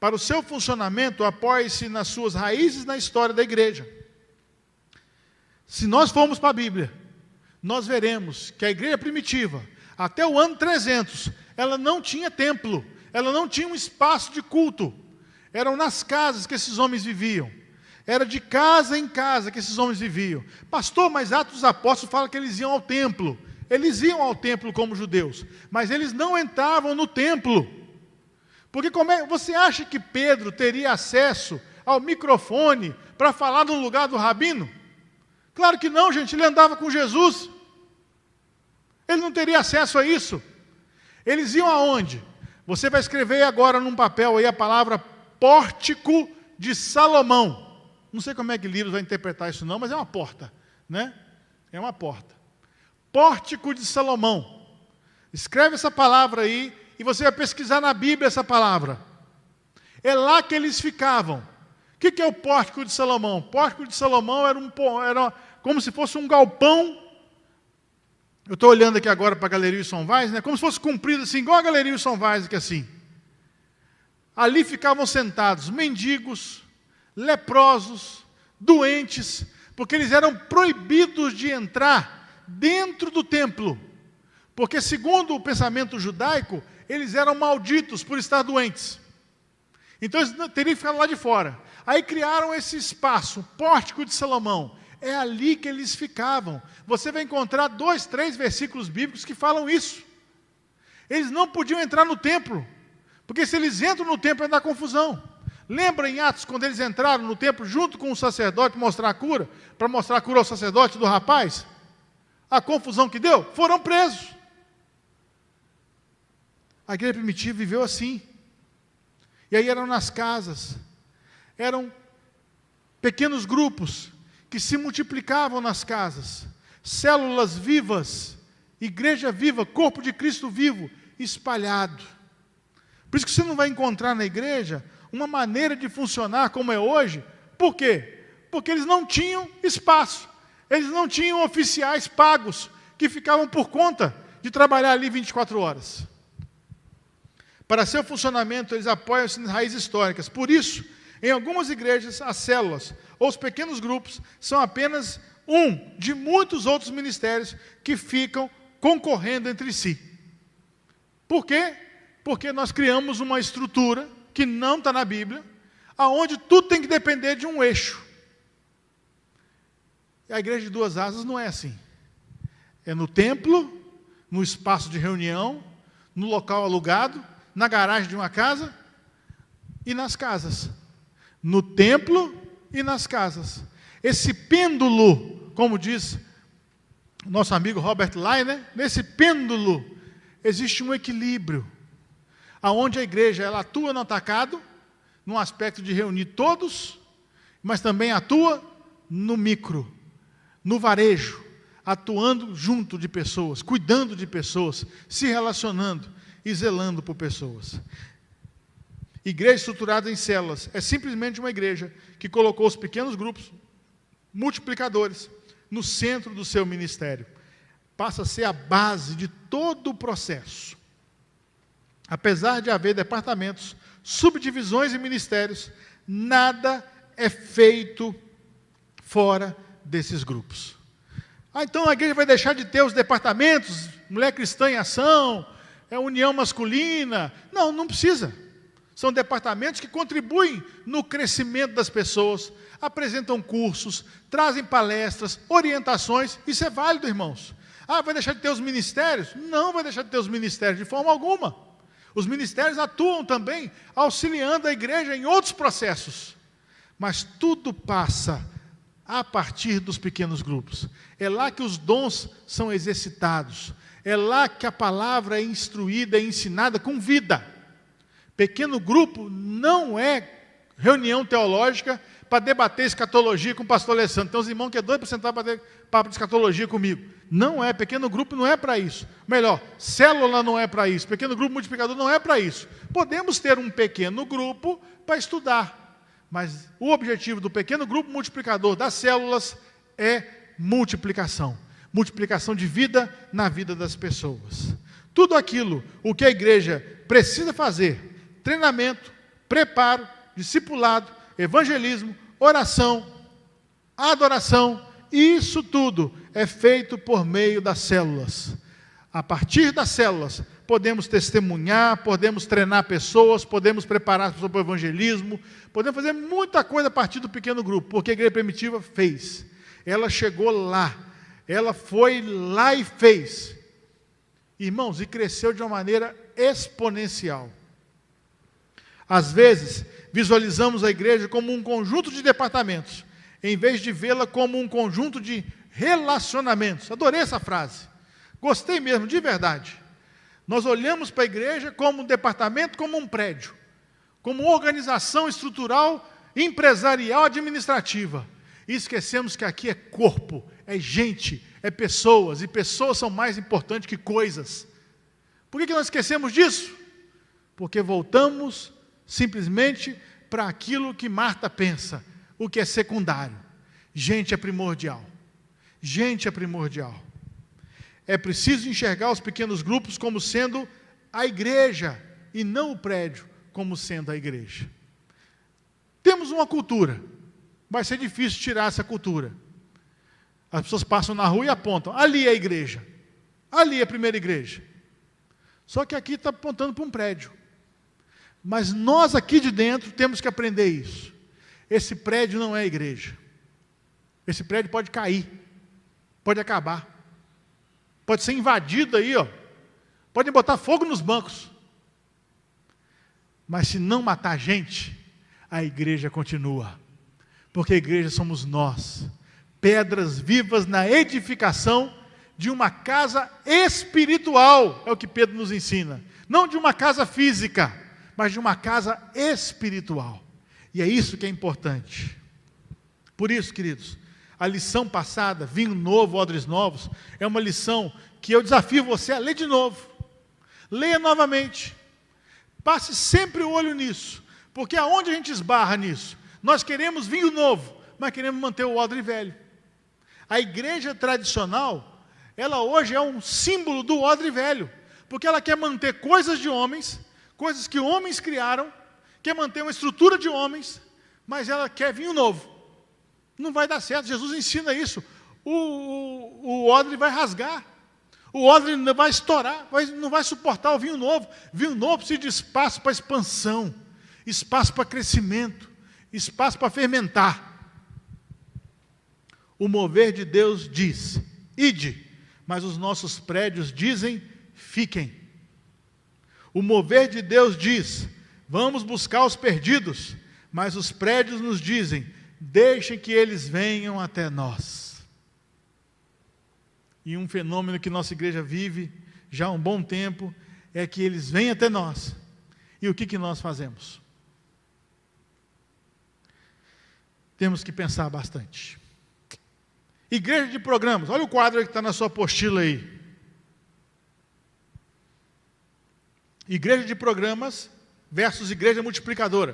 Para o seu funcionamento, apoie-se nas suas raízes na história da igreja. Se nós formos para a Bíblia, nós veremos que a igreja primitiva, até o ano 300, ela não tinha templo, ela não tinha um espaço de culto. Eram nas casas que esses homens viviam. Era de casa em casa que esses homens viviam. Pastor, mas Atos dos Apóstolos fala que eles iam ao templo. Eles iam ao templo como judeus, mas eles não entravam no templo. Porque você acha que Pedro teria acesso ao microfone para falar no lugar do rabino? Claro que não, gente, ele andava com Jesus. Ele não teria acesso a isso. Eles iam aonde? Você vai escrever agora num papel aí a palavra Pórtico de Salomão. Não sei como é que Lírios vai interpretar isso não, mas é uma porta, né? É uma porta. Pórtico de Salomão. Escreve essa palavra aí e você vai pesquisar na Bíblia essa palavra. É lá que eles ficavam. O que é o Pórtico de Salomão? O Pórtico de Salomão era como se fosse um galpão. Eu estou olhando aqui agora para a Galeria São Vaz, né? Como se fosse comprido assim, igual a Galeria São Vaz, aqui assim. Ali ficavam sentados mendigos, leprosos, doentes, porque eles eram proibidos de entrar dentro do templo. Porque, segundo o pensamento judaico, eles eram malditos por estar doentes. Então, eles teriam que ficar lá de fora. Aí criaram esse espaço, Pórtico de Salomão. É ali que eles ficavam. Você vai encontrar 2, 3 versículos bíblicos que falam isso. Eles não podiam entrar no templo, porque se eles entram no templo, vai dar confusão. Lembra em Atos, quando eles entraram no templo junto com o sacerdote para mostrar a cura ao sacerdote do rapaz? A confusão que deu? Foram presos. A igreja primitiva viveu assim. E aí eram nas casas, eram pequenos grupos que se multiplicavam nas casas, células vivas, igreja viva, corpo de Cristo vivo, espalhado. Por isso que você não vai encontrar na igreja uma maneira de funcionar como é hoje. Por quê? Porque eles não tinham espaço, eles não tinham oficiais pagos que ficavam por conta de trabalhar ali 24 horas. Para seu funcionamento, eles apoiam-se nas raízes históricas. Por isso, em algumas igrejas, as células ou os pequenos grupos são apenas um de muitos outros ministérios que ficam concorrendo entre si. Por quê? Porque nós criamos uma estrutura que não está na Bíblia, aonde tudo tem que depender de um eixo. E a igreja de duas asas não é assim. É no templo, no espaço de reunião, no local alugado, na garagem de uma casa e nas casas. No templo e nas casas. Esse pêndulo, como diz nosso amigo Robert Leiner, nesse pêndulo existe um equilíbrio, aonde a igreja ela atua no atacado, no aspecto de reunir todos, mas também atua no micro, no varejo, atuando junto de pessoas, cuidando de pessoas, se relacionando e zelando por pessoas. Igreja estruturada em células é simplesmente uma igreja que colocou os pequenos grupos multiplicadores no centro do seu ministério. Passa a ser a base de todo o processo. Apesar de haver departamentos, subdivisões e ministérios, nada é feito fora desses grupos. Então a igreja vai deixar de ter os departamentos, mulher cristã em ação, união masculina. Não, não precisa. São departamentos que contribuem no crescimento das pessoas, apresentam cursos, trazem palestras, orientações. Isso é válido, irmãos. Vai deixar de ter os ministérios? Não vai deixar de ter os ministérios de forma alguma. Os ministérios atuam também auxiliando a igreja em outros processos. Mas tudo passa a partir dos pequenos grupos. É lá que os dons são exercitados. É lá que a palavra é instruída e ensinada com vida. Pequeno grupo não é reunião teológica para debater escatologia com o pastor Alessandro. Tem uns irmãos que é doido para sentar para bater papo de escatologia comigo. Não é, pequeno grupo não é para isso. Melhor, célula não é para isso, pequeno grupo multiplicador não é para isso. Podemos ter um pequeno grupo para estudar, mas o objetivo do pequeno grupo multiplicador das células é multiplicação. Multiplicação de vida na vida das pessoas. Tudo aquilo, o que a igreja precisa fazer, treinamento, preparo, discipulado, evangelismo, oração, adoração, isso tudo é feito por meio das células. A partir das células, podemos testemunhar, podemos treinar pessoas, podemos preparar as pessoas para o evangelismo, podemos fazer muita coisa a partir do pequeno grupo, porque a igreja primitiva fez. Ela chegou lá, ela foi lá e fez. Irmãos, e cresceu de uma maneira exponencial. Às vezes, visualizamos a igreja como um conjunto de departamentos, em vez de vê-la como um conjunto de relacionamentos. Adorei essa frase. Gostei mesmo, de verdade. Nós olhamos para a igreja como um departamento, como um prédio, como organização estrutural, empresarial, administrativa. E esquecemos que aqui é corpo, é gente, é pessoas, e pessoas são mais importantes que coisas. Por que nós esquecemos disso? Porque voltamos simplesmente para aquilo que Marta pensa, o que é secundário. Gente é primordial. Gente é primordial. É preciso enxergar os pequenos grupos como sendo a igreja, e não o prédio como sendo a igreja. Temos uma cultura. Vai ser difícil tirar essa cultura. As pessoas passam na rua e apontam, ali é a igreja, ali é a primeira igreja. Só que aqui está apontando para um prédio. Mas nós aqui de dentro temos que aprender isso. Esse prédio não é a igreja. Esse prédio pode cair, pode acabar, pode ser invadido aí, ó. Podem botar fogo nos bancos. Mas se não matar a gente, a igreja continua. Porque a igreja somos nós, pedras vivas na edificação de uma casa espiritual, é o que Pedro nos ensina. Não de uma casa física, mas de uma casa espiritual. E é isso que é importante. Por isso, queridos, a lição passada, vinho novo, odres novos, é uma lição que eu desafio você a ler de novo. Leia novamente. Passe sempre o olho nisso. Porque aonde a gente esbarra nisso? Nós queremos vinho novo, mas queremos manter o odre velho. A igreja tradicional, ela hoje é um símbolo do odre velho, porque ela quer manter coisas de homens, coisas que homens criaram, quer manter uma estrutura de homens, mas ela quer vinho novo. Não vai dar certo, Jesus ensina isso. O odre vai rasgar, o odre vai estourar, não vai suportar o vinho novo. Vinho novo precisa de espaço para expansão, espaço para crescimento, espaço para fermentar. O mover de Deus diz, ide, mas os nossos prédios dizem, fiquem. O mover de Deus diz, vamos buscar os perdidos, mas os prédios nos dizem, deixem que eles venham até nós. E um fenômeno que nossa igreja vive já há um bom tempo, é que eles vêm até nós. E o que nós fazemos? Temos que pensar bastante. Igreja de programas, olha o quadro que está na sua apostila aí. Igreja de programas versus igreja multiplicadora.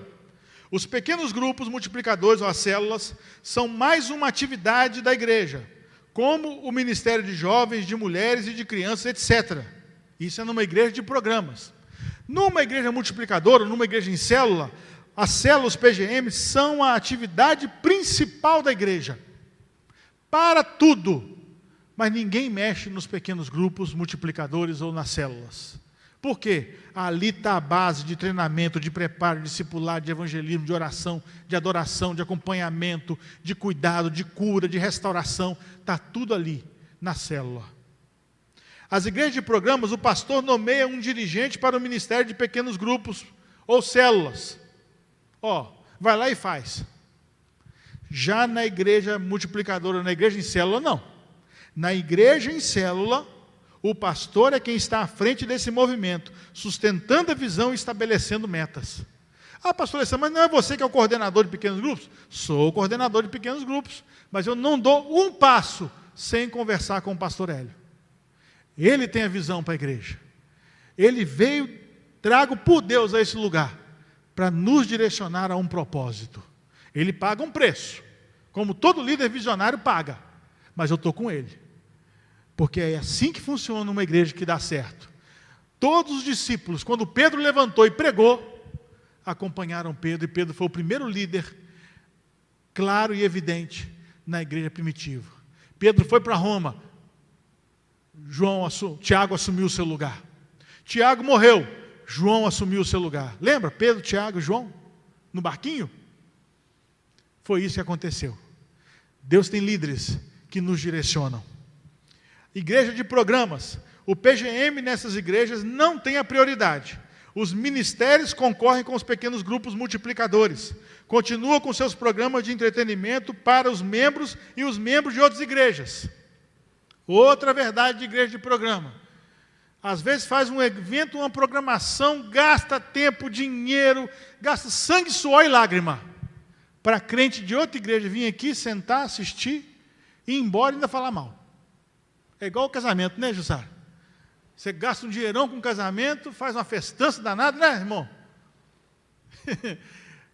Os pequenos grupos multiplicadores, ou as células, são mais uma atividade da igreja, como o ministério de jovens, de mulheres e de crianças, etc. Isso é numa igreja de programas. Numa igreja multiplicadora, numa igreja em célula, as células PGM são a atividade principal da igreja. Para tudo. Mas ninguém mexe nos pequenos grupos multiplicadores ou nas células. Por quê? Ali está a base de treinamento, de preparo, de discipulado, de evangelismo, de oração, de adoração, de acompanhamento, de cuidado, de cura, de restauração. Está tudo ali, na célula. As igrejas de programas, o pastor nomeia um dirigente para o ministério de pequenos grupos ou células. Vai lá e faz. Já na igreja multiplicadora, na igreja em célula, não. Na igreja em célula, o pastor é quem está à frente desse movimento, sustentando a visão e estabelecendo metas. Pastor Alessandro, mas não é você que é o coordenador de pequenos grupos? Sou o coordenador de pequenos grupos, mas eu não dou um passo sem conversar com o pastor Hélio. Ele tem a visão para a igreja. Ele veio, trago por Deus a esse lugar, para nos direcionar a um propósito. Ele paga um preço, como todo líder visionário paga, mas eu estou com ele, porque é assim que funciona uma igreja que dá certo. Todos os discípulos, quando Pedro levantou e pregou, acompanharam Pedro, e Pedro foi o primeiro líder claro e evidente na igreja primitiva. Pedro foi para Roma, Tiago assumiu o seu lugar. Tiago morreu, João assumiu o seu lugar. Lembra? Pedro, Tiago e João, no barquinho? Foi isso que aconteceu. Deus tem líderes que nos direcionam. Igreja de programas. O PGM nessas igrejas não tem a prioridade. Os ministérios concorrem com os pequenos grupos multiplicadores. Continua com seus programas de entretenimento para os membros e os membros de outras igrejas. Outra verdade de igreja de programa. Às vezes faz um evento, uma programação, gasta tempo, dinheiro, gasta sangue, suor e lágrima. Para crente de outra igreja vir aqui, sentar, assistir, e ir embora e ainda falar mal. É igual o casamento, né, Jussara? Você gasta um dinheirão com casamento, faz uma festança danada, né, irmão?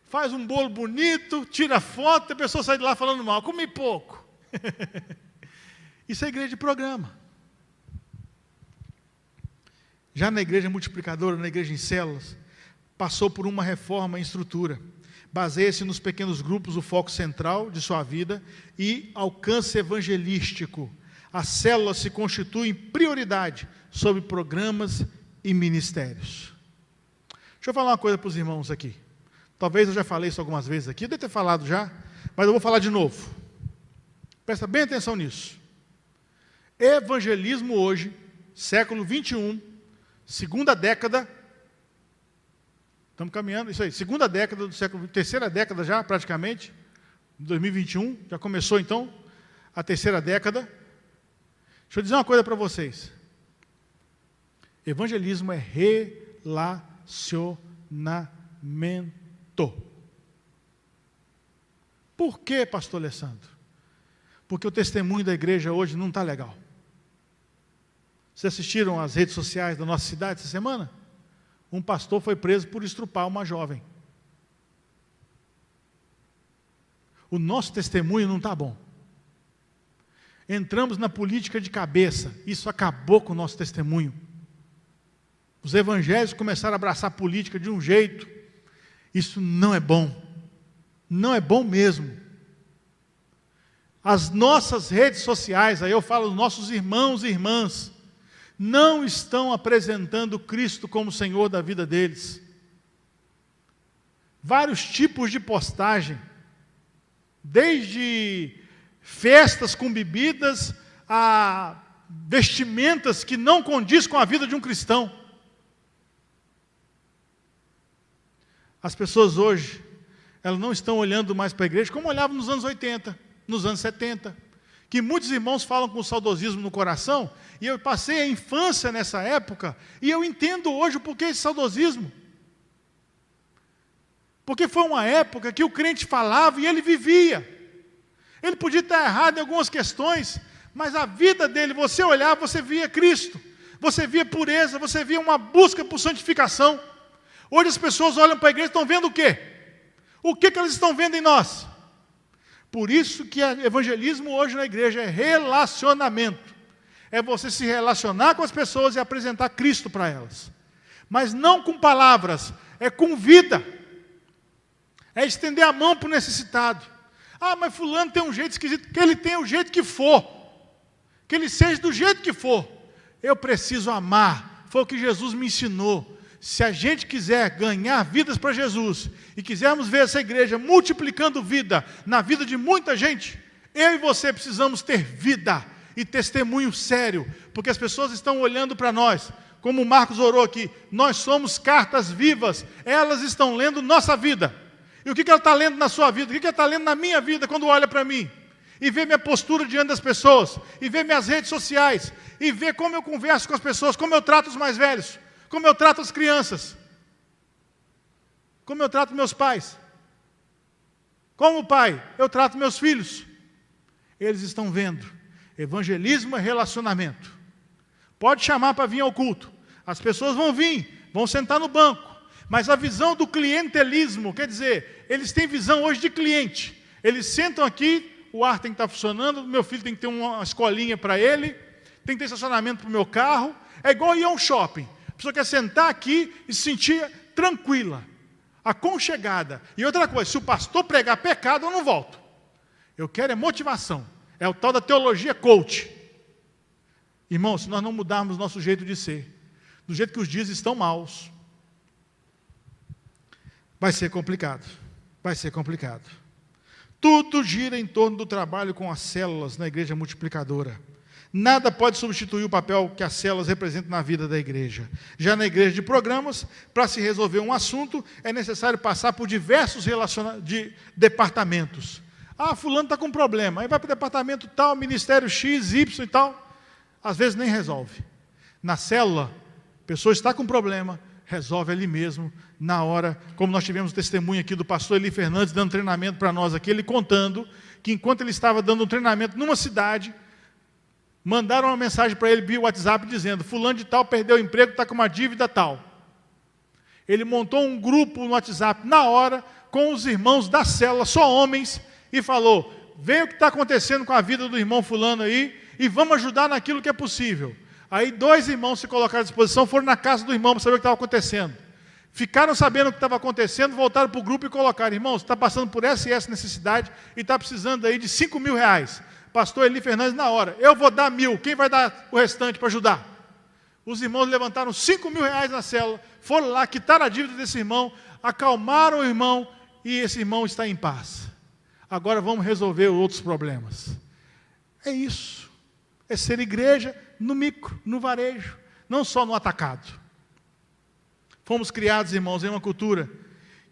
Faz um bolo bonito, tira foto, e a pessoa sai de lá falando mal. Comi pouco. Isso é igreja de programa. Já na igreja multiplicadora, na igreja em células, passou por uma reforma em estrutura. Baseia-se nos pequenos grupos o foco central de sua vida e alcance evangelístico. A célula se constitui em prioridade sobre programas e ministérios. Deixa eu falar uma coisa para os irmãos aqui. Talvez eu já falei isso algumas vezes aqui, eu devo ter falado já, mas eu vou falar de novo. Presta bem atenção nisso. Evangelismo hoje, século 21, segunda década, estamos caminhando, isso aí, segunda década do século, terceira década já praticamente, 2021, já começou então, a terceira década. Deixa eu dizer uma coisa para vocês. Evangelismo é relacionamento. Por que, pastor Alessandro? Porque o testemunho da igreja hoje não está legal. Vocês assistiram às redes sociais da nossa cidade essa semana? Um pastor foi preso por estrupar uma jovem. O nosso testemunho não está bom. Entramos na política de cabeça, isso acabou com o nosso testemunho. Os evangélicos começaram a abraçar a política de um jeito, isso não é bom, não é bom mesmo. As nossas redes sociais, aí eu falo dos nossos irmãos e irmãs, não estão apresentando Cristo como Senhor da vida deles. Vários tipos de postagem, desde festas com bebidas a vestimentas que não condiz com a vida de um cristão. As pessoas hoje, elas não estão olhando mais para a igreja como olhavam nos anos 80, nos anos 70, que muitos irmãos falam com saudosismo no coração, e eu passei a infância nessa época, e eu entendo hoje o porquê esse saudosismo. Porque foi uma época que o crente falava e ele vivia. Ele podia estar errado em algumas questões, mas a vida dele, você olhava, você via Cristo, você via pureza, você via uma busca por santificação. Hoje as pessoas olham para a igreja e estão vendo o quê? O que elas estão vendo em nós? Por isso que o evangelismo hoje na igreja é relacionamento. É você se relacionar com as pessoas e apresentar Cristo para elas. Mas não com palavras, é com vida. É estender a mão para o necessitado. Ah, mas fulano tem um jeito esquisito. Que ele tenha o jeito que for. Que ele seja do jeito que for. Eu preciso amar. Foi o que Jesus me ensinou. Se a gente quiser ganhar vidas para Jesus e quisermos ver essa igreja multiplicando vida na vida de muita gente, eu e você precisamos ter vida e testemunho sério, porque as pessoas estão olhando para nós, como o Marcos orou aqui, nós somos cartas vivas, elas estão lendo nossa vida. E o que ela está lendo na sua vida? O que ela está lendo na minha vida quando olha para mim? E vê minha postura diante das pessoas, e vê minhas redes sociais, e vê como eu converso com as pessoas, como eu trato os mais velhos, como eu trato as crianças, como eu trato meus pais, como pai, eu trato meus filhos. Eles estão vendo, Evangelismo é relacionamento. Pode chamar para vir ao culto. As pessoas vão vir, vão sentar no banco. Mas a visão do clientelismo, quer dizer, eles têm visão hoje de cliente. Eles sentam aqui, o ar tem que estar funcionando, meu filho tem que ter uma escolinha para ele, tem que ter estacionamento para o meu carro. É igual ir a um shopping. A pessoa quer sentar aqui e se sentir tranquila, aconchegada. E outra coisa, se o pastor pregar pecado, eu não volto. Eu quero é motivação. É o tal da teologia coach. Irmão, se nós não mudarmos nosso jeito de ser, do jeito que os dias estão maus, vai ser complicado. Vai ser complicado. Tudo gira em torno do trabalho com as células na igreja multiplicadora. Nada pode substituir o papel que as células representam na vida da igreja. Já na igreja de programas, para se resolver um assunto, é necessário passar por diversos departamentos. Ah, fulano está com problema. Aí vai para o departamento tal, ministério X, Y e tal. Às vezes nem resolve. Na célula, a pessoa está com problema, resolve ali mesmo, na hora, como nós tivemos o testemunho aqui do pastor Eli Fernandes, dando treinamento para nós aqui, ele contando que enquanto ele estava dando um treinamento numa cidade, mandaram uma mensagem para ele via WhatsApp dizendo, fulano de tal perdeu o emprego, está com uma dívida tal. Ele montou um grupo no WhatsApp na hora, com os irmãos da célula, só homens, e falou, vê o que está acontecendo com a vida do irmão fulano aí, e vamos ajudar naquilo que é possível. Aí 2 irmãos se colocaram à disposição, foram na casa do irmão para saber o que estava acontecendo. Ficaram sabendo o que estava acontecendo, voltaram para o grupo e colocaram, irmãos, está passando por essa e essa necessidade, e está precisando aí de R$5.000. Pastor Eli Fernandes na hora, eu vou dar 1.000, quem vai dar o restante para ajudar? Os irmãos levantaram R$5.000 na célula, foram lá, quitaram a dívida desse irmão, acalmaram o irmão, e esse irmão está em paz. Agora vamos resolver outros problemas. É isso. É ser igreja no micro, no varejo, não só no atacado. Fomos criados, irmãos, em uma cultura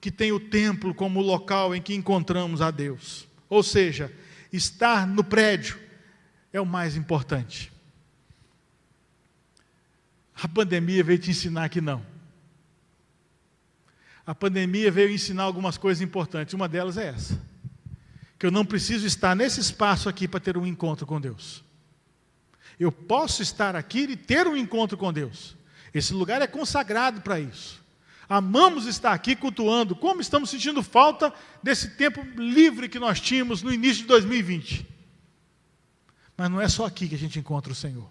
que tem o templo como o local em que encontramos a Deus. Ou seja, estar no prédio é o mais importante. A pandemia veio te ensinar que não. A pandemia veio ensinar algumas coisas importantes. Uma delas é essa. Que eu não preciso estar nesse espaço aqui para ter um encontro com Deus. Eu posso estar aqui e ter um encontro com Deus. Esse lugar é consagrado para isso. Amamos estar aqui cultuando. Como estamos sentindo falta desse tempo livre que nós tínhamos no início de 2020. Mas não é só aqui que a gente encontra o Senhor.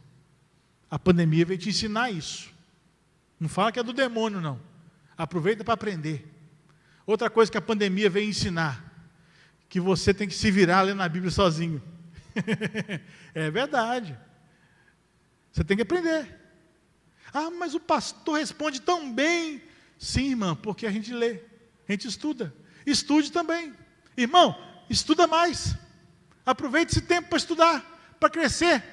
A pandemia veio te ensinar isso. Não fala que é do demônio, não. Aproveita para aprender. Outra coisa que a pandemia veio ensinar, que você tem que se virar lendo a Bíblia sozinho. É verdade. Você tem que aprender. Ah, mas o pastor responde tão bem. Sim, irmã, porque a gente lê, a gente estuda. Estude também. Irmão, estuda mais. Aproveite esse tempo para estudar, para crescer,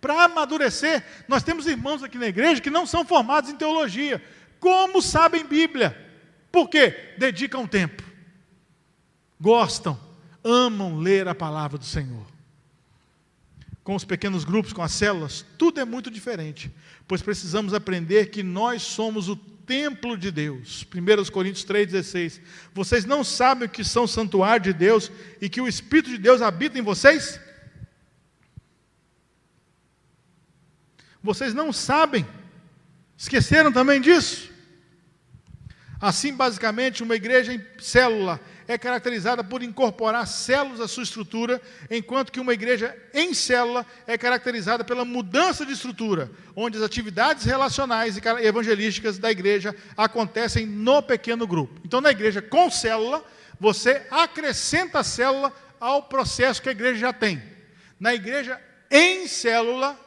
para amadurecer. Nós temos irmãos aqui na igreja que não são formados em teologia. Como sabem Bíblia? Por quê? Dedicam tempo. Gostam, amam ler a palavra do Senhor. Com os pequenos grupos, com as células, tudo é muito diferente, pois precisamos aprender que nós somos o templo de Deus. 1 Coríntios 3,16. Vocês não sabem que são santuário de Deus e que o Espírito de Deus habita em vocês? Vocês não sabem? Esqueceram também disso? Assim, basicamente, uma igreja em célula é caracterizada por incorporar células à sua estrutura, enquanto que uma igreja em célula é caracterizada pela mudança de estrutura, onde as atividades relacionais e evangelísticas da igreja acontecem no pequeno grupo. Então, na igreja com célula, você acrescenta a célula ao processo que a igreja já tem. Na igreja em célula,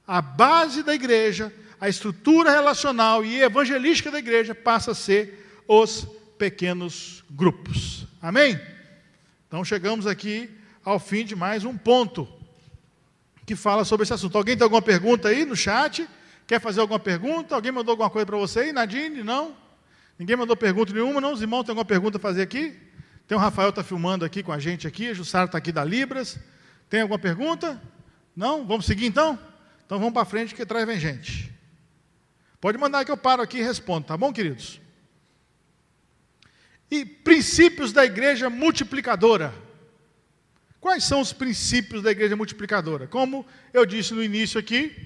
a base da igreja, a estrutura relacional e evangelística da igreja passa a ser os pequenos grupos. Amém? Então chegamos aqui ao fim de mais um ponto que fala sobre esse assunto. Alguém tem alguma pergunta aí no chat? Quer fazer alguma pergunta? Alguém mandou alguma coisa para você aí? Nadine? Não? Ninguém mandou pergunta nenhuma? Não? Os irmãos têm alguma pergunta a fazer aqui? Tem o Rafael está filmando aqui com a gente aqui, a Jussara está aqui da Libras. Tem alguma pergunta? Não? Vamos seguir então? Então vamos para frente que atrás vem gente. Pode mandar que eu paro aqui e respondo, tá bom, queridos? E princípios da igreja multiplicadora. Quais são os princípios da igreja multiplicadora? Como eu disse no início aqui,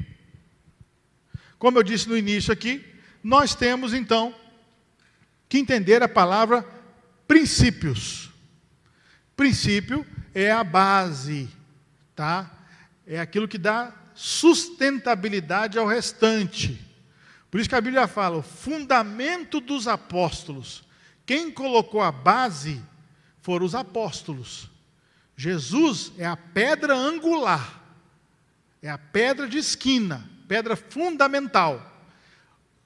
nós temos então que entender a palavra princípios. Princípio é a base, tá? É aquilo que dá sustentabilidade ao restante. Por isso que a Bíblia fala, o fundamento dos apóstolos. Quem colocou a base foram os apóstolos. Jesus é a pedra angular, é a pedra de esquina, pedra fundamental.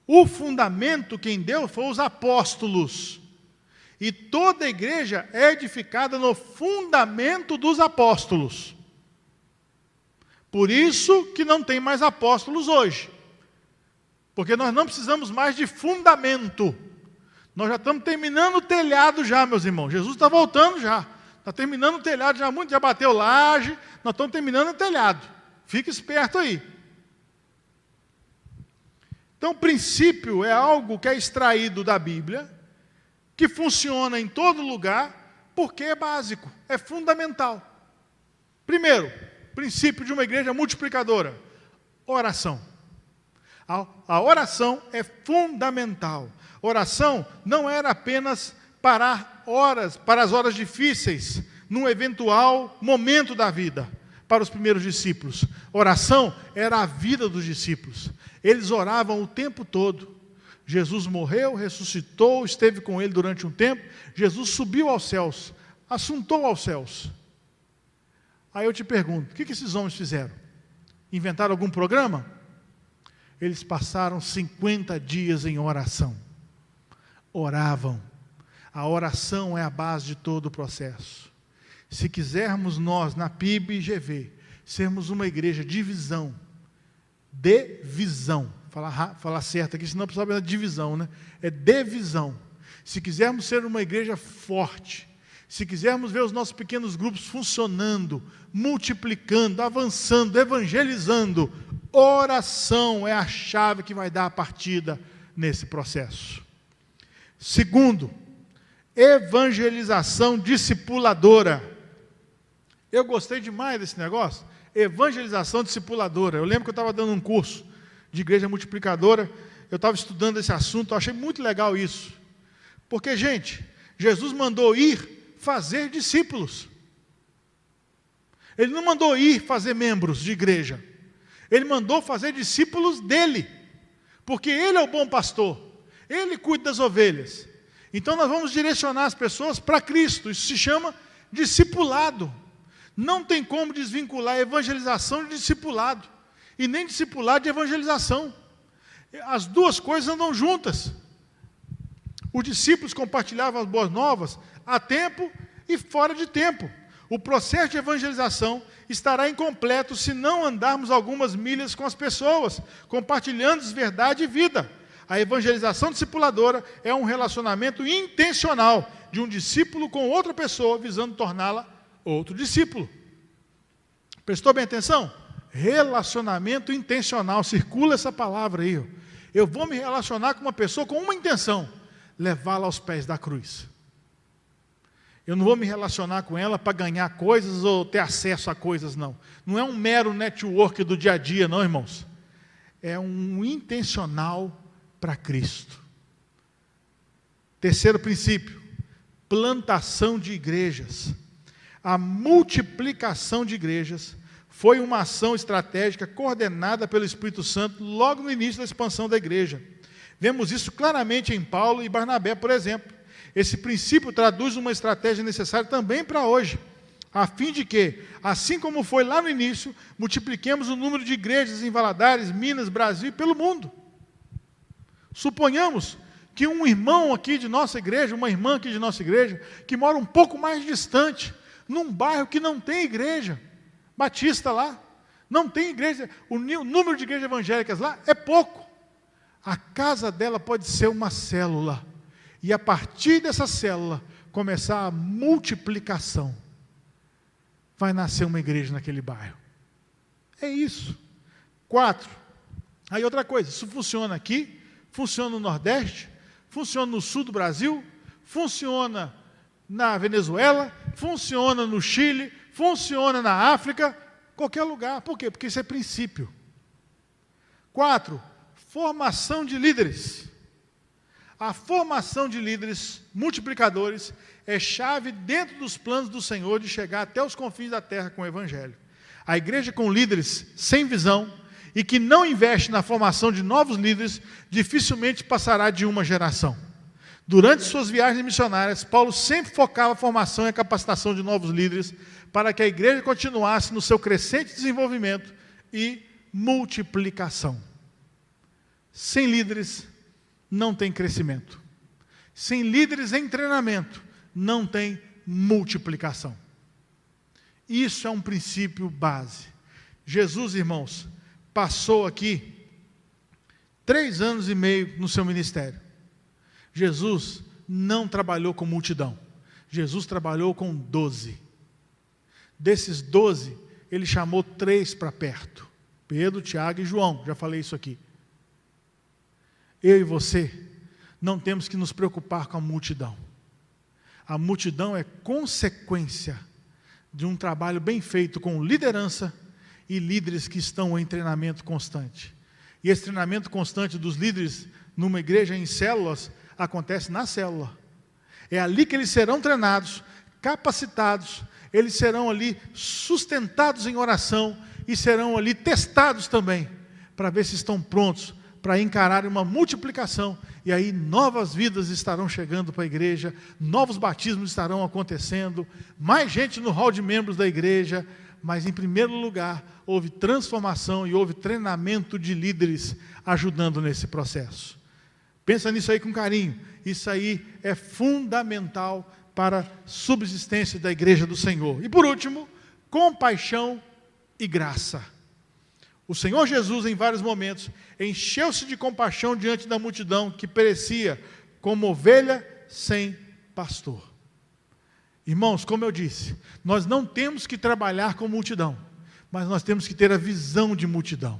O fundamento quem deu foi os apóstolos. E toda a igreja é edificada no fundamento dos apóstolos. Por isso que não tem mais apóstolos hoje. Porque nós não precisamos mais de fundamento. Nós já estamos terminando o telhado já, meus irmãos. Jesus está voltando já. Está terminando o telhado já, muito já bateu laje. Nós estamos terminando o telhado. Fique esperto aí. Então, princípio é algo que é extraído da Bíblia, que funciona em todo lugar, porque é básico, é fundamental. Primeiro, princípio de uma igreja multiplicadora, oração. A oração é fundamental. Oração não era apenas para as horas difíceis, num eventual momento da vida, para os primeiros discípulos. Oração era a vida dos discípulos. Eles oravam o tempo todo. Jesus morreu, ressuscitou, esteve com ele durante um tempo. Jesus subiu aos céus, assuntou aos céus. Aí eu te pergunto, o que esses homens fizeram? Inventaram algum programa? Eles passaram 50 dias em oração. Oravam. A oração é a base de todo o processo. Se quisermos nós, na PIB e GV, sermos uma igreja de visão, falar certo aqui, senão precisa de divisão, né? É de visão. Se quisermos ser uma igreja forte, se quisermos ver os nossos pequenos grupos funcionando, multiplicando, avançando, evangelizando, oração é a chave que vai dar a partida nesse processo. Segundo, evangelização discipuladora. Eu gostei demais desse negócio. Evangelização discipuladora. Eu lembro que eu estava dando um curso de igreja multiplicadora, eu estava estudando esse assunto, eu achei muito legal isso. Porque, gente, Jesus mandou ir fazer discípulos. Ele não mandou ir fazer membros de igreja. Ele mandou fazer discípulos dele. Porque ele é o bom pastor. Ele cuida das ovelhas. Então nós vamos direcionar as pessoas para Cristo. Isso se chama discipulado. Não tem como desvincular a evangelização de discipulado. E nem discipulado de evangelização. As duas coisas andam juntas. Os discípulos compartilhavam as boas novas a tempo e fora de tempo. O processo de evangelização estará incompleto se não andarmos algumas milhas com as pessoas, compartilhando verdade e vida. A evangelização discipuladora é um relacionamento intencional de um discípulo com outra pessoa, visando torná-la outro discípulo. Prestou bem atenção? Relacionamento intencional, circula essa palavra aí. Eu vou me relacionar com uma pessoa com uma intenção, levá-la aos pés da cruz. Eu não vou me relacionar com ela para ganhar coisas ou ter acesso a coisas, não. Não é um mero network do dia a dia, não, irmãos. É um intencional para Cristo. Terceiro princípio, plantação de igrejas. A multiplicação de igrejas foi uma ação estratégica coordenada pelo Espírito Santo logo no início da expansão da igreja. Vemos isso claramente em Paulo e Barnabé, por exemplo. Esse princípio traduz uma estratégia necessária também para hoje, a fim de que, assim como foi lá no início, multipliquemos o número de igrejas em Valadares, Minas, Brasil e pelo mundo. Suponhamos que um irmão aqui de nossa igreja, uma irmã aqui de nossa igreja, que mora um pouco mais distante, num bairro que não tem igreja batista lá, não tem igreja, o número de igrejas evangélicas lá é pouco. A casa dela pode ser uma célula, e a partir dessa célula começar a multiplicação. Vai nascer uma igreja naquele bairro. É isso. 4. Aí outra coisa, isso funciona aqui, funciona no Nordeste, funciona no Sul do Brasil, funciona na Venezuela, funciona no Chile, funciona na África, qualquer lugar. Por quê? Porque isso é princípio. 4, formação de líderes. A formação de líderes multiplicadores é chave dentro dos planos do Senhor de chegar até os confins da terra com o Evangelho. A igreja com líderes sem visão e que não investe na formação de novos líderes, dificilmente passará de uma geração. Durante suas viagens missionárias, Paulo sempre focava a formação e a capacitação de novos líderes para que a igreja continuasse no seu crescente desenvolvimento e multiplicação. Sem líderes, não tem crescimento. Sem líderes em treinamento, não tem multiplicação. Isso é um princípio base. Jesus, irmãos, passou aqui 3 anos e meio no seu ministério. Jesus não trabalhou com multidão. Jesus trabalhou com 12. Desses 12, ele chamou 3 para perto. Pedro, Tiago e João. Já falei isso aqui. Eu e você não temos que nos preocupar com a multidão. A multidão é consequência de um trabalho bem feito com liderança e líderes que estão em treinamento constante. E esse treinamento constante dos líderes numa igreja em células acontece na célula. É ali que eles serão treinados, capacitados, eles serão ali sustentados em oração e serão ali testados também, para ver se estão prontos para encarar uma multiplicação, e aí novas vidas estarão chegando para a igreja, novos batismos estarão acontecendo, mais gente no hall de membros da igreja, mas em primeiro lugar, houve transformação e houve treinamento de líderes ajudando nesse processo. Pensa nisso aí com carinho, isso aí é fundamental para a subsistência da igreja do Senhor. E por último, compaixão e graça. O Senhor Jesus, em vários momentos, encheu-se de compaixão diante da multidão que perecia como ovelha sem pastor. Irmãos, como eu disse, nós não temos que trabalhar com multidão, mas nós temos que ter a visão de multidão.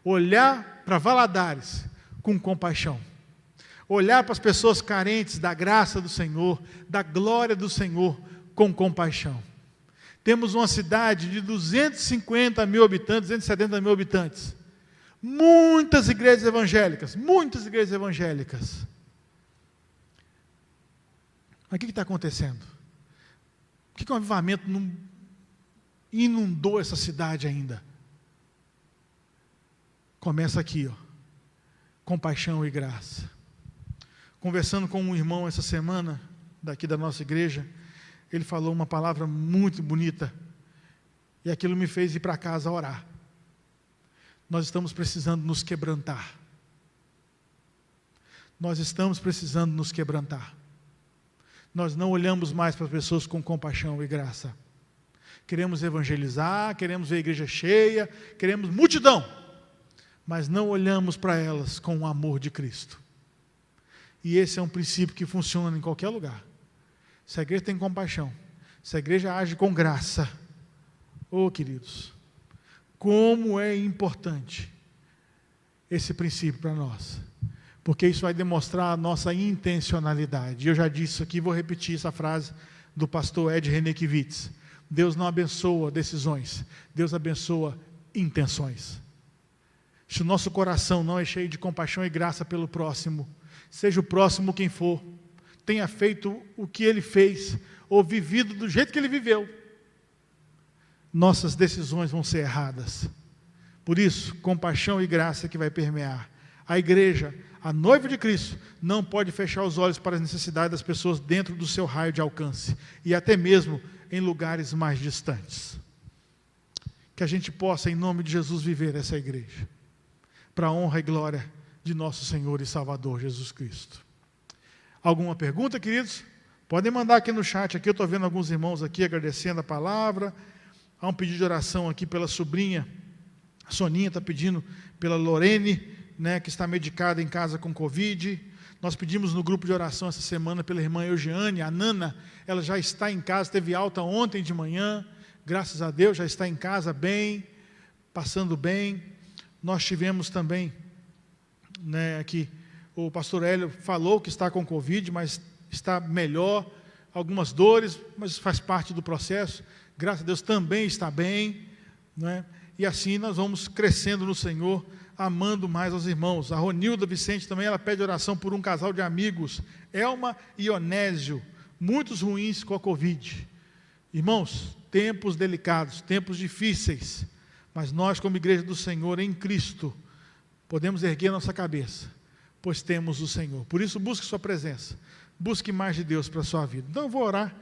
Olhar para Valadares com compaixão. Olhar para as pessoas carentes da graça do Senhor, da glória do Senhor, com compaixão. Temos uma cidade de 250 mil habitantes, 270 mil habitantes. Muitas igrejas evangélicas, muitas igrejas evangélicas. Mas o que está acontecendo? Por que o avivamento não inundou essa cidade ainda? Começa aqui, compaixão e graça. Conversando com um irmão essa semana, daqui da nossa igreja, ele falou uma palavra muito bonita, e aquilo me fez ir para casa orar. Nós estamos precisando nos quebrantar. Nós estamos precisando nos quebrantar. Nós não olhamos mais para as pessoas com compaixão e graça. Queremos evangelizar, queremos ver a igreja cheia, queremos multidão, mas não olhamos para elas com o amor de Cristo. E esse é um princípio que funciona em qualquer lugar. Se a igreja tem compaixão, se a igreja age com graça, queridos, como é importante esse princípio para nós, porque isso vai demonstrar a nossa intencionalidade. Eu já disse isso aqui, vou repetir essa frase do pastor Ed Renekiewicz: Deus não abençoa decisões, Deus abençoa intenções. Se o nosso coração não é cheio de compaixão e graça pelo próximo, seja o próximo quem for, tenha feito o que ele fez, ou vivido do jeito que ele viveu, nossas decisões vão ser erradas. Por isso, compaixão e graça que vai permear. A igreja, a noiva de Cristo, não pode fechar os olhos para as necessidades das pessoas dentro do seu raio de alcance, e até mesmo em lugares mais distantes. Que a gente possa, em nome de Jesus, viver essa igreja, para a honra e glória de nosso Senhor e Salvador Jesus Cristo. Alguma pergunta, queridos? Podem mandar aqui no chat, aqui eu estou vendo alguns irmãos aqui agradecendo a palavra. Há um pedido de oração aqui pela sobrinha, a Soninha está pedindo pela Lorene, que está medicada em casa com Covid. Nós pedimos no grupo de oração essa semana pela irmã Eugiane, a Nana, ela já está em casa, teve alta ontem de manhã, graças a Deus, já está em casa bem, passando bem. Nós tivemos também, aqui, o pastor Hélio falou que está com Covid, mas está melhor, algumas dores, mas faz parte do processo. graças a Deus, também está bem, não é? E assim nós vamos crescendo no Senhor, amando mais aos irmãos. A Ronilda Vicente também, ela pede oração por um casal de amigos, Elma e Onésio, muitos ruins com a Covid. Irmãos, tempos delicados, tempos difíceis, mas nós, como igreja do Senhor em Cristo, podemos erguer nossa cabeça, pois temos o Senhor. Por isso, busque sua presença, busque mais de Deus para a sua vida. Então, eu vou orar.